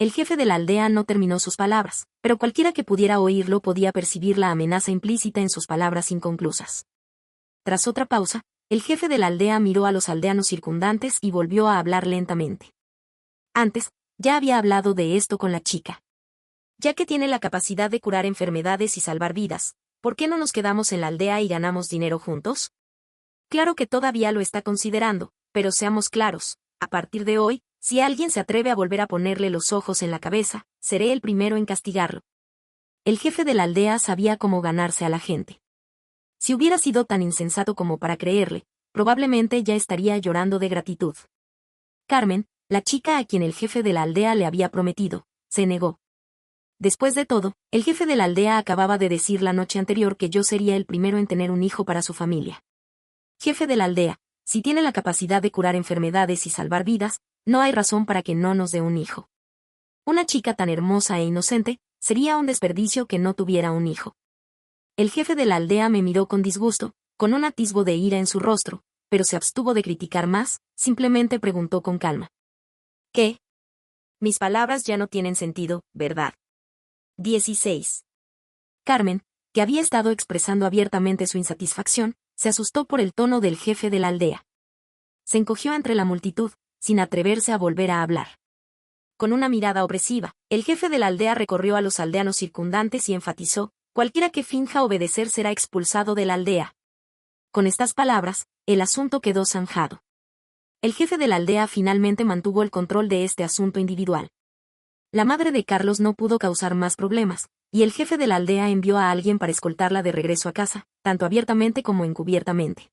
El jefe de la aldea no terminó sus palabras, pero cualquiera que pudiera oírlo podía percibir la amenaza implícita en sus palabras inconclusas. Tras otra pausa, el jefe de la aldea miró a los aldeanos circundantes y volvió a hablar lentamente. Antes, ya había hablado de esto con la chica. Ya que tiene la capacidad de curar enfermedades y salvar vidas, ¿por qué no nos quedamos en la aldea y ganamos dinero juntos? Claro que todavía lo está considerando, pero seamos claros, a partir de hoy, si alguien se atreve a volver a ponerle los ojos en la cabeza, seré el primero en castigarlo. El jefe de la aldea sabía cómo ganarse a la gente. Si hubiera sido tan insensato como para creerle, probablemente ya estaría llorando de gratitud. Carmen, la chica a quien el jefe de la aldea le había prometido, se negó. Después de todo, el jefe de la aldea acababa de decir la noche anterior que yo sería el primero en tener un hijo para su familia. Jefe de la aldea, si tiene la capacidad de curar enfermedades y salvar vidas, no hay razón para que no nos dé un hijo. Una chica tan hermosa e inocente, sería un desperdicio que no tuviera un hijo. El jefe de la aldea me miró con disgusto, con un atisbo de ira en su rostro, pero se abstuvo de criticar más, simplemente preguntó con calma: ¿qué? Mis palabras ya no tienen sentido, ¿verdad? 16. Carmen, que había estado expresando abiertamente su insatisfacción, se asustó por el tono del jefe de la aldea. Se encogió entre la multitud, sin atreverse a volver a hablar. Con una mirada opresiva, el jefe de la aldea recorrió a los aldeanos circundantes y enfatizó: cualquiera que finja obedecer será expulsado de la aldea. Con estas palabras, el asunto quedó zanjado. El jefe de la aldea finalmente mantuvo el control de este asunto individual. La madre de Carlos no pudo causar más problemas, y el jefe de la aldea envió a alguien para escoltarla de regreso a casa, tanto abiertamente como encubiertamente.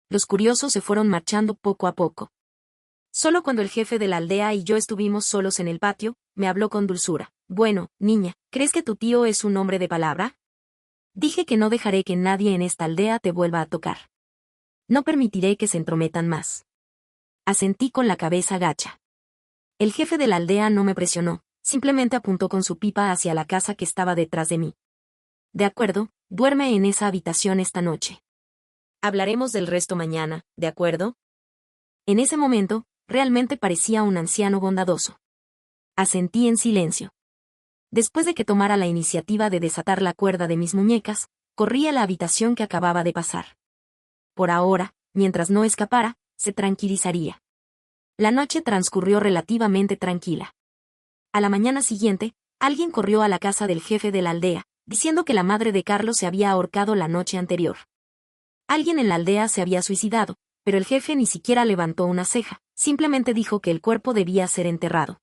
Los curiosos se fueron marchando poco a poco. Solo cuando el jefe de la aldea y yo estuvimos solos en el patio, me habló con dulzura: «Bueno, niña, ¿crees que tu tío es un hombre de palabra? Dije que no dejaré que nadie en esta aldea te vuelva a tocar. No permitiré que se entrometan más». Asentí con la cabeza gacha. El jefe de la aldea no me presionó, simplemente apuntó con su pipa hacia la casa que estaba detrás de mí. «De acuerdo, duerme en esa habitación esta noche. Hablaremos del resto mañana, ¿de acuerdo?» En ese momento, realmente parecía un anciano bondadoso. Asentí en silencio. Después de que tomara la iniciativa de desatar la cuerda de mis muñecas, corrí a la habitación que acababa de pasar. Por ahora, mientras no escapara, se tranquilizaría. La noche transcurrió relativamente tranquila. A la mañana siguiente, alguien corrió a la casa del jefe de la aldea, diciendo que la madre de Carlos se había ahorcado la noche anterior. Alguien en la aldea se había suicidado, pero el jefe ni siquiera levantó una ceja, simplemente dijo que el cuerpo debía ser enterrado.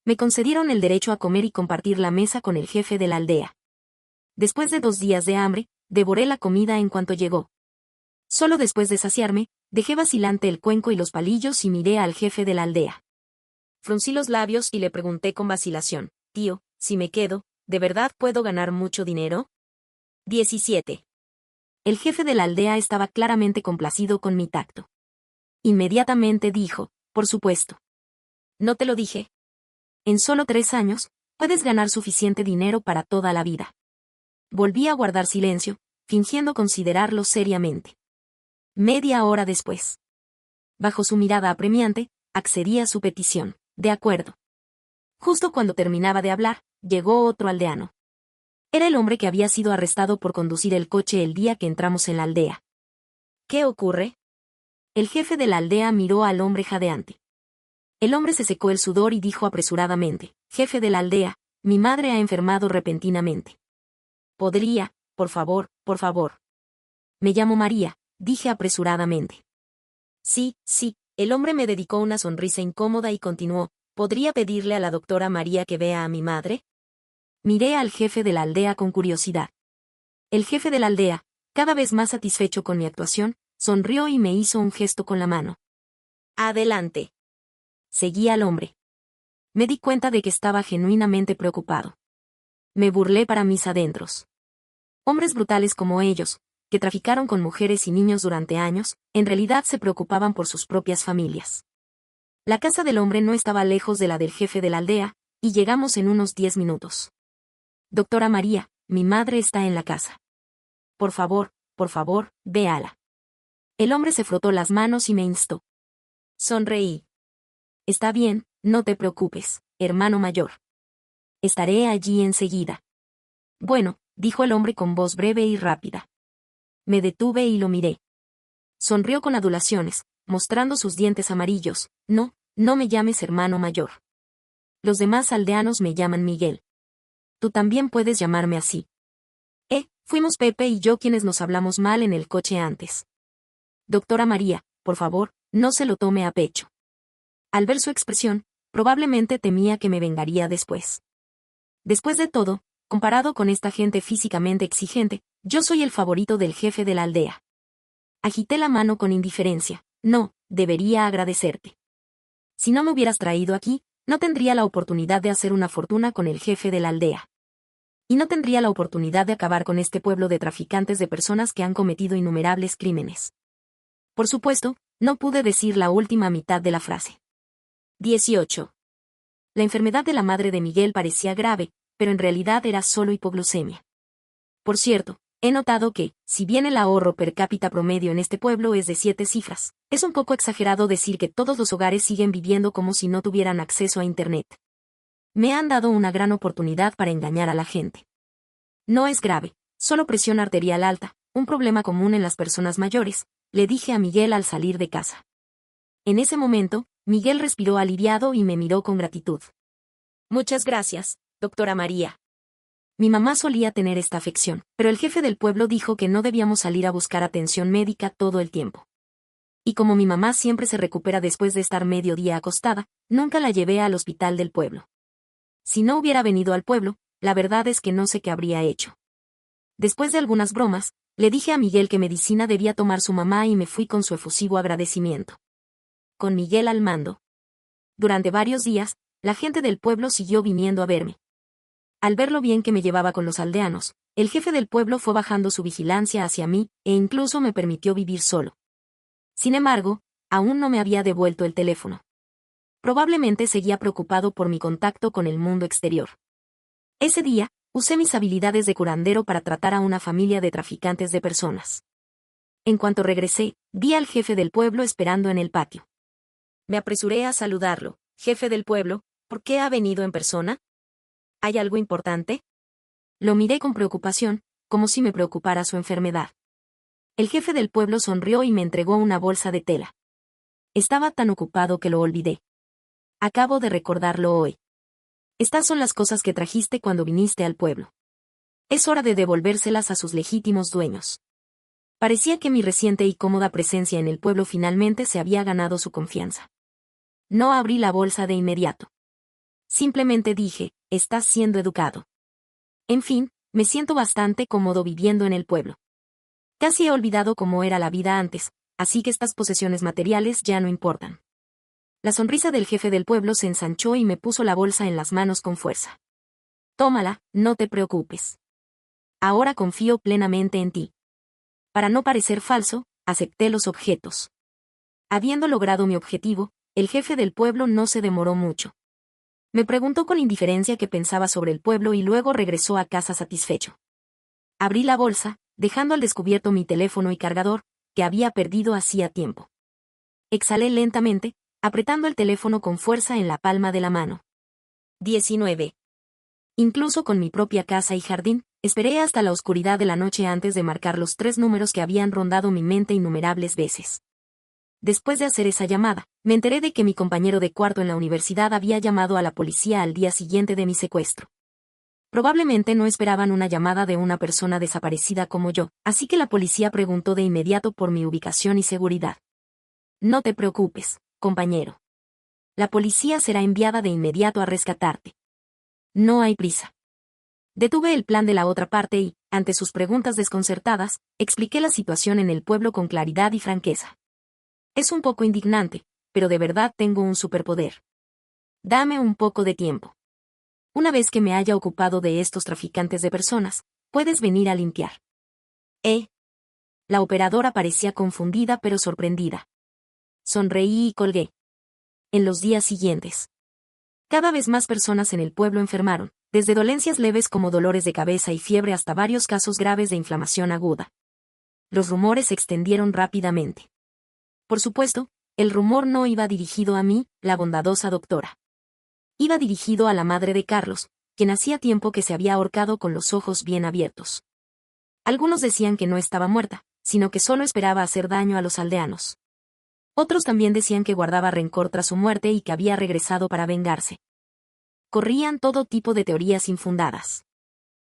Me concedieron el derecho a comer y compartir la mesa con el jefe de la aldea. Después de 2 días de hambre, devoré la comida en cuanto llegó. Solo después de saciarme, dejé vacilante el cuenco y los palillos y miré al jefe de la aldea. Fruncí los labios y le pregunté con vacilación: «Tío, si me quedo, ¿de verdad puedo ganar mucho dinero?» 17. El jefe de la aldea estaba claramente complacido con mi tacto. Inmediatamente dijo: «Por supuesto. ¿No te lo dije? En solo 3 años, puedes ganar suficiente dinero para toda la vida». Volví a guardar silencio, fingiendo considerarlo seriamente. Media hora después. Bajo su mirada apremiante, accedí a su petición: «De acuerdo». Justo cuando terminaba de hablar, llegó otro aldeano. Era el hombre que había sido arrestado por conducir el coche el día que entramos en la aldea. «¿Qué ocurre?» El jefe de la aldea miró al hombre jadeante. El hombre se secó el sudor y dijo apresuradamente: «Jefe de la aldea, mi madre ha enfermado repentinamente. ¿Podría, por favor, por favor?» «Me llamo María», dije apresuradamente. «Sí, sí», el hombre me dedicó una sonrisa incómoda y continuó: «¿Podría pedirle a la doctora María que vea a mi madre?» Miré al jefe de la aldea con curiosidad. El jefe de la aldea, cada vez más satisfecho con mi actuación, sonrió y me hizo un gesto con la mano. «Adelante». Seguí al hombre. Me di cuenta de que estaba genuinamente preocupado. Me burlé para mis adentros. Hombres brutales como ellos, que traficaron con mujeres y niños durante años, en realidad se preocupaban por sus propias familias. La casa del hombre no estaba lejos de la del jefe de la aldea, y llegamos en unos 10 minutos. «Doctora María, mi madre está en la casa. Por favor, véala». El hombre se frotó las manos y me instó. Sonreí. «Está bien, no te preocupes, hermano mayor. Estaré allí enseguida». «Bueno», dijo el hombre con voz breve y rápida. Me detuve y lo miré. Sonrió con adulaciones, mostrando sus dientes amarillos. «No, no me llames hermano mayor. Los demás aldeanos me llaman Miguel. Tú también puedes llamarme así». Fuimos Pepe y yo quienes nos hablamos mal en el coche antes. «Doctora María, por favor, no se lo tome a pecho». Al ver su expresión, probablemente temía que me vengaría después. Después de todo, comparado con esta gente físicamente exigente, yo soy el favorito del jefe de la aldea. Agité la mano con indiferencia. «No, debería agradecerte. Si no me hubieras traído aquí, no tendría la oportunidad de hacer una fortuna con el jefe de la aldea. Y no tendría la oportunidad de acabar con este pueblo de traficantes de personas que han cometido innumerables crímenes». Por supuesto, no pude decir la última mitad de la frase. 18. La enfermedad de la madre de Miguel parecía grave, pero en realidad era solo hipoglucemia. Por cierto, he notado que, si bien el ahorro per cápita promedio en este pueblo es de 7 cifras, es un poco exagerado decir que todos los hogares siguen viviendo como si no tuvieran acceso a Internet. Me han dado una gran oportunidad para engañar a la gente. «No es grave, solo presión arterial alta, un problema común en las personas mayores», le dije a Miguel al salir de casa. En ese momento, Miguel respiró aliviado y me miró con gratitud. «Muchas gracias, doctora María». Mi mamá solía tener esta afección, pero el jefe del pueblo dijo que no debíamos salir a buscar atención médica todo el tiempo. Y como mi mamá siempre se recupera después de estar medio día acostada, nunca la llevé al hospital del pueblo. Si no hubiera venido al pueblo, la verdad es que no sé qué habría hecho. Después de algunas bromas, le dije a Miguel que medicina debía tomar su mamá y me fui con su efusivo agradecimiento. Con Miguel al mando. Durante varios días, la gente del pueblo siguió viniendo a verme. Al ver lo bien que me llevaba con los aldeanos, el jefe del pueblo fue bajando su vigilancia hacia mí, e incluso me permitió vivir solo. Sin embargo, aún no me había devuelto el teléfono. Probablemente seguía preocupado por mi contacto con el mundo exterior. Ese día, usé mis habilidades de curandero para tratar a una familia de traficantes de personas. En cuanto regresé, vi al jefe del pueblo esperando en el patio. Me apresuré a saludarlo. «Jefe del pueblo, ¿por qué ha venido en persona? ¿Hay algo importante?» Lo miré con preocupación, como si me preocupara su enfermedad. El jefe del pueblo sonrió y me entregó una bolsa de tela. Estaba tan ocupado que lo olvidé. Acabo de recordarlo hoy. «Estas son las cosas que trajiste cuando viniste al pueblo. Es hora de devolvérselas a sus legítimos dueños». Parecía que mi reciente y cómoda presencia en el pueblo finalmente se había ganado su confianza. No abrí la bolsa de inmediato. Simplemente dije: «Estás siendo educado». En fin, me siento bastante cómodo viviendo en el pueblo. Casi he olvidado cómo era la vida antes, así que estas posesiones materiales ya no importan. La sonrisa del jefe del pueblo se ensanchó y me puso la bolsa en las manos con fuerza. «Tómala, no te preocupes. Ahora confío plenamente en ti». Para no parecer falso, acepté los objetos. Habiendo logrado mi objetivo, el jefe del pueblo no se demoró mucho. Me preguntó con indiferencia qué pensaba sobre el pueblo y luego regresó a casa satisfecho. Abrí la bolsa, dejando al descubierto mi teléfono y cargador, que había perdido hacía tiempo. Exhalé lentamente, apretando el teléfono con fuerza en la palma de la mano. 19. Incluso con mi propia casa y jardín, esperé hasta la oscuridad de la noche antes de marcar los 3 números que habían rondado mi mente innumerables veces. Después de hacer esa llamada, me enteré de que mi compañero de cuarto en la universidad había llamado a la policía al día siguiente de mi secuestro. Probablemente no esperaban una llamada de una persona desaparecida como yo, así que la policía preguntó de inmediato por mi ubicación y seguridad. No te preocupes, compañero. La policía será enviada de inmediato a rescatarte. No hay prisa. Detuve el plan de la otra parte y, ante sus preguntas desconcertadas, expliqué la situación en el pueblo con claridad y franqueza. Es un poco indignante, pero de verdad tengo un superpoder. Dame un poco de tiempo. Una vez que me haya ocupado de estos traficantes de personas, puedes venir a limpiar. La operadora parecía confundida pero sorprendida. Sonreí y colgué. En los días siguientes, cada vez más personas en el pueblo enfermaron, desde dolencias leves como dolores de cabeza y fiebre hasta varios casos graves de inflamación aguda. Los rumores se extendieron rápidamente. Por supuesto, el rumor no iba dirigido a mí, la bondadosa doctora. Iba dirigido a la madre de Carlos, quien hacía tiempo que se había ahorcado con los ojos bien abiertos. Algunos decían que no estaba muerta, sino que solo esperaba hacer daño a los aldeanos. Otros también decían que guardaba rencor tras su muerte y que había regresado para vengarse. Corrían todo tipo de teorías infundadas.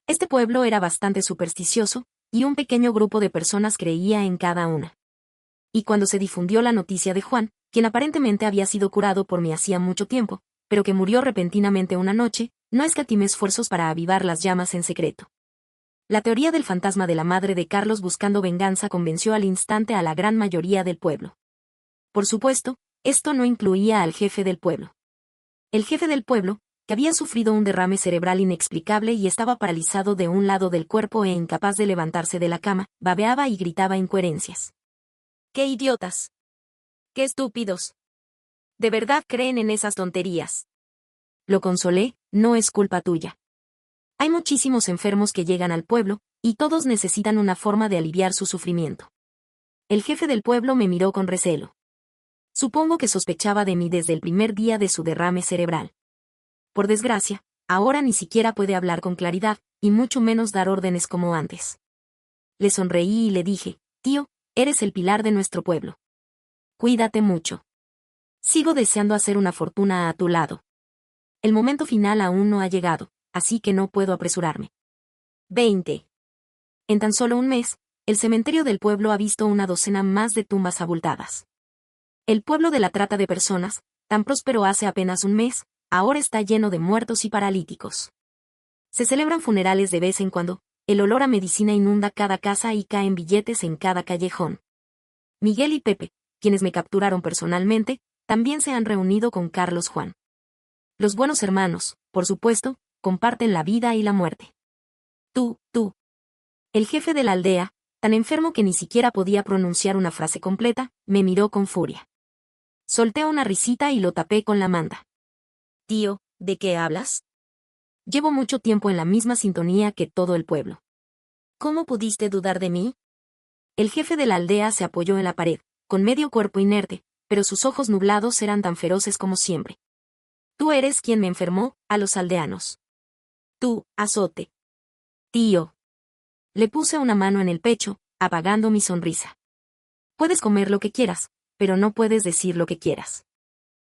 Este pueblo era bastante supersticioso, y un pequeño grupo de personas creía en cada una. Y cuando se difundió la noticia de Juan, quien aparentemente había sido curado por mí hacía mucho tiempo, pero que murió repentinamente una noche, no escatimé esfuerzos para avivar las llamas en secreto. La teoría del fantasma de la madre de Carlos buscando venganza convenció al instante a la gran mayoría del pueblo. Por supuesto, esto no incluía al jefe del pueblo. El jefe del pueblo, que había sufrido un derrame cerebral inexplicable y estaba paralizado de un lado del cuerpo e incapaz de levantarse de la cama, babeaba y gritaba incoherencias. ¡Qué idiotas! ¡Qué estúpidos! ¿De verdad creen en esas tonterías? Lo consolé, no es culpa tuya. Hay muchísimos enfermos que llegan al pueblo, y todos necesitan una forma de aliviar su sufrimiento. El jefe del pueblo me miró con recelo. Supongo que sospechaba de mí desde el primer día de su derrame cerebral. Por desgracia, ahora ni siquiera puede hablar con claridad, y mucho menos dar órdenes como antes. Le sonreí y le dije, tío, eres el pilar de nuestro pueblo. Cuídate mucho. Sigo deseando hacer una fortuna a tu lado. El momento final aún no ha llegado, así que no puedo apresurarme. 20. En tan solo un mes, el cementerio del pueblo ha visto una docena más de tumbas abultadas. El pueblo de la trata de personas, tan próspero hace apenas un mes, ahora está lleno de muertos y paralíticos. Se celebran funerales de vez en cuando, el olor a medicina inunda cada casa y caen billetes en cada callejón. Miguel y Pepe, quienes me capturaron personalmente, también se han reunido con Carlos Juan. Los buenos hermanos, por supuesto, comparten la vida y la muerte. Tú. El jefe de la aldea, tan enfermo que ni siquiera podía pronunciar una frase completa, me miró con furia. Solté una risita y lo tapé con la manta. Tío, ¿de qué hablas? Llevo mucho tiempo en la misma sintonía que todo el pueblo. ¿Cómo pudiste dudar de mí? El jefe de la aldea se apoyó en la pared, con medio cuerpo inerte, pero sus ojos nublados eran tan feroces como siempre. Tú eres quien me enfermó, a los aldeanos. Tú, azote. Tío. Le puse una mano en el pecho, apagando mi sonrisa. Puedes comer lo que quieras, pero no puedes decir lo que quieras.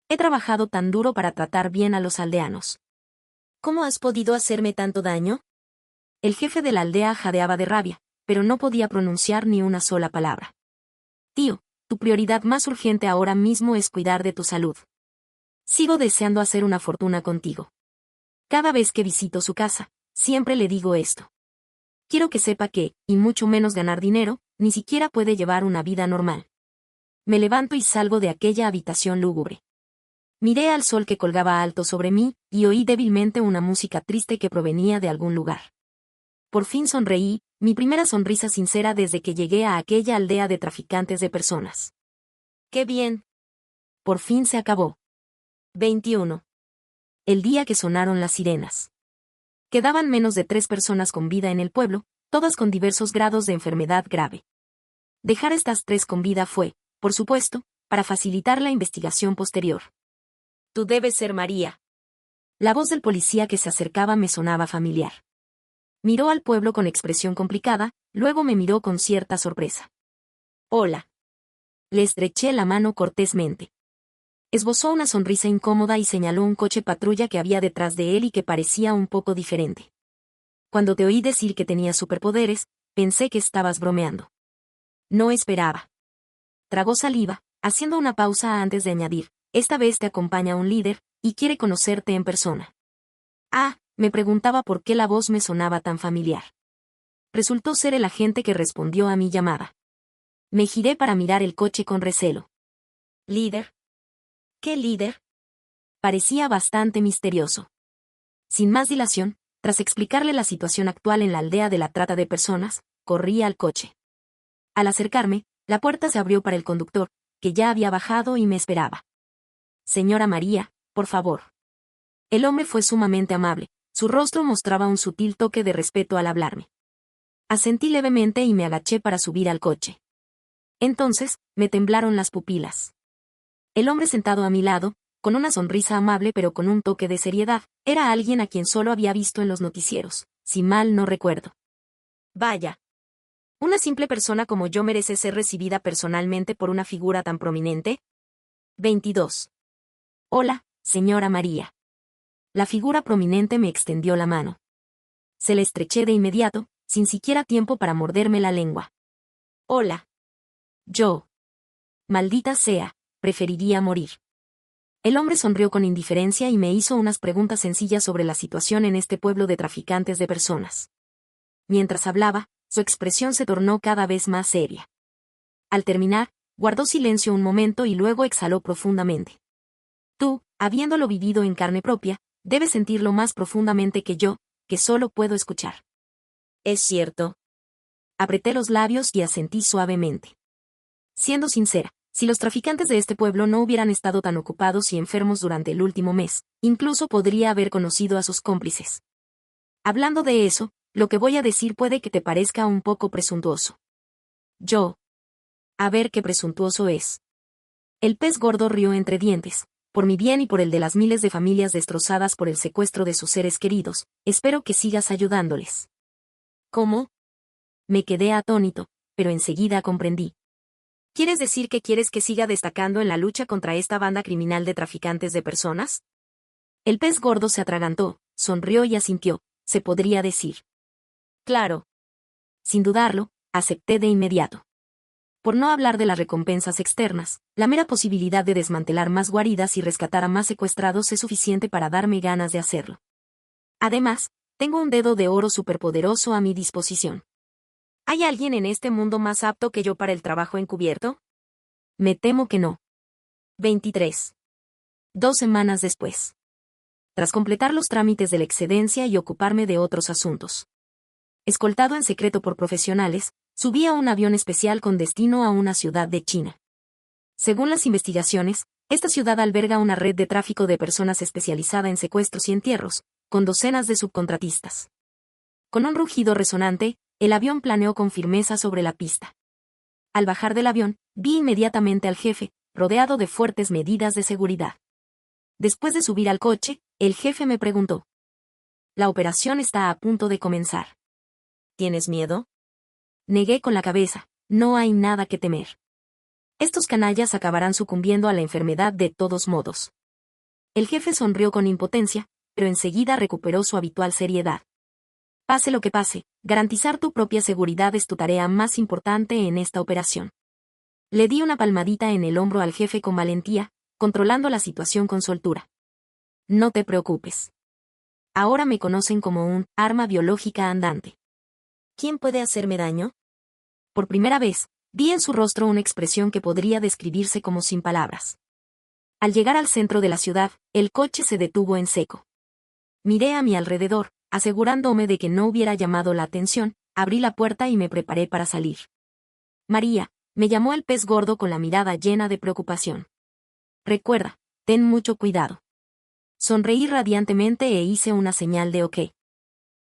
He trabajado tan duro para tratar bien a los aldeanos. ¿Cómo has podido hacerme tanto daño? El jefe de la aldea jadeaba de rabia, pero no podía pronunciar ni una sola palabra. Tío, tu prioridad más urgente ahora mismo es cuidar de tu salud. Sigo deseando hacer una fortuna contigo. Cada vez que visito su casa, siempre le digo esto. Quiero que sepa que, y mucho menos ganar dinero, ni siquiera puede llevar una vida normal. Me levanto y salgo de aquella habitación lúgubre. Miré al sol que colgaba alto sobre mí, y oí débilmente una música triste que provenía de algún lugar. Por fin sonreí, mi primera sonrisa sincera desde que llegué a aquella aldea de traficantes de personas. ¡Qué bien! Por fin se acabó. 21. El día que sonaron las sirenas. Quedaban menos de 3 personas con vida en el pueblo, todas con diversos grados de enfermedad grave. Dejar estas 3 con vida fue, por supuesto, para facilitar la investigación posterior. Tú debes ser María. La voz del policía que se acercaba me sonaba familiar. Miró al pueblo con expresión complicada, luego me miró con cierta sorpresa. Hola. Le estreché la mano cortésmente. Esbozó una sonrisa incómoda y señaló un coche patrulla que había detrás de él y que parecía un poco diferente. Cuando te oí decir que tenías superpoderes, pensé que estabas bromeando. No esperaba. Tragó saliva, haciendo una pausa antes de añadir, esta vez te acompaña un líder, y quiere conocerte en persona. Ah, me preguntaba por qué la voz me sonaba tan familiar. Resultó ser el agente que respondió a mi llamada. Me giré para mirar el coche con recelo. ¿Líder? ¿Qué líder? Parecía bastante misterioso. Sin más dilación, tras explicarle la situación actual en la aldea de la trata de personas, corrí al coche. Al acercarme, la puerta se abrió para el conductor, que ya había bajado y me esperaba. Señora María, por favor. El hombre fue sumamente amable, su rostro mostraba un sutil toque de respeto al hablarme. Asentí levemente y me agaché para subir al coche. Entonces, me temblaron las pupilas. El hombre sentado a mi lado, con una sonrisa amable pero con un toque de seriedad, era alguien a quien solo había visto en los noticieros, si mal no recuerdo. Vaya. ¿Una simple persona como yo merece ser recibida personalmente por una figura tan prominente? 22. Hola, señora María. La figura prominente me extendió la mano. Se la estreché de inmediato, sin siquiera tiempo para morderme la lengua. Hola. Yo. Maldita sea, preferiría morir. El hombre sonrió con indiferencia y me hizo unas preguntas sencillas sobre la situación en este pueblo de traficantes de personas. Mientras hablaba, su expresión se tornó cada vez más seria. Al terminar, guardó silencio un momento y luego exhaló profundamente. Tú, habiéndolo vivido en carne propia, debes sentirlo más profundamente que yo, que solo puedo escuchar. ¿Es cierto? Apreté los labios y asentí suavemente. Siendo sincera, si los traficantes de este pueblo no hubieran estado tan ocupados y enfermos durante el último mes, incluso podría haber conocido a sus cómplices. Hablando de eso, lo que voy a decir puede que te parezca un poco presuntuoso. Yo. A ver qué presuntuoso es. El pez gordo rió entre dientes. Por mi bien y por el de las miles de familias destrozadas por el secuestro de sus seres queridos, espero que sigas ayudándoles. ¿Cómo? Me quedé atónito, pero enseguida comprendí. ¿Quieres decir que quieres que siga destacando en la lucha contra esta banda criminal de traficantes de personas? El pez gordo se atragantó, sonrió y asintió, se podría decir. Claro. Sin dudarlo, acepté de inmediato. Por no hablar de las recompensas externas, la mera posibilidad de desmantelar más guaridas y rescatar a más secuestrados es suficiente para darme ganas de hacerlo. Además, tengo un dedo de oro superpoderoso a mi disposición. ¿Hay alguien en este mundo más apto que yo para el trabajo encubierto? Me temo que no. 23. 2 semanas después. Tras completar los trámites de la excedencia y ocuparme de otros asuntos. Escoltado en secreto por profesionales, subí a un avión especial con destino a una ciudad de China. Según las investigaciones, esta ciudad alberga una red de tráfico de personas especializada en secuestros y entierros, con docenas de subcontratistas. Con un rugido resonante, el avión planeó con firmeza sobre la pista. Al bajar del avión, vi inmediatamente al jefe, rodeado de fuertes medidas de seguridad. Después de subir al coche, el jefe me preguntó. La operación está a punto de comenzar. ¿Tienes miedo? Negué con la cabeza, no hay nada que temer. Estos canallas acabarán sucumbiendo a la enfermedad de todos modos. El jefe sonrió con impotencia, pero enseguida recuperó su habitual seriedad. Pase lo que pase, garantizar tu propia seguridad es tu tarea más importante en esta operación. Le di una palmadita en el hombro al jefe con valentía, controlando la situación con soltura. No te preocupes. Ahora me conocen como un arma biológica andante. ¿Quién puede hacerme daño? Por primera vez, vi en su rostro una expresión que podría describirse como sin palabras. Al llegar al centro de la ciudad, el coche se detuvo en seco. Miré a mi alrededor, asegurándome de que no hubiera llamado la atención, abrí la puerta y me preparé para salir. María, me llamó el pez gordo con la mirada llena de preocupación. Recuerda, ten mucho cuidado. Sonreí radiantemente e hice una señal de OK.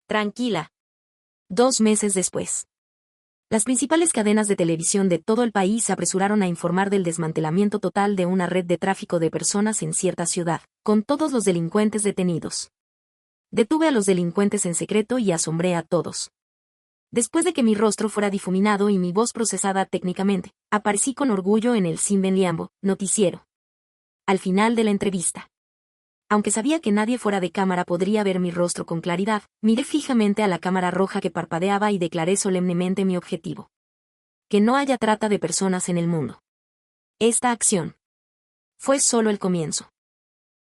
Tranquila. 2 meses después. Las principales cadenas de televisión de todo el país se apresuraron a informar del desmantelamiento total de una red de tráfico de personas en cierta ciudad, con todos los delincuentes detenidos. Detuve a los delincuentes en secreto y asombré a todos. Después de que mi rostro fuera difuminado y mi voz procesada técnicamente, aparecí con orgullo en el Sinben Liambo, noticiero. Al final de la entrevista. Aunque sabía que nadie fuera de cámara podría ver mi rostro con claridad, miré fijamente a la cámara roja que parpadeaba y declaré solemnemente mi objetivo. Que no haya trata de personas en el mundo. Esta acción fue solo el comienzo.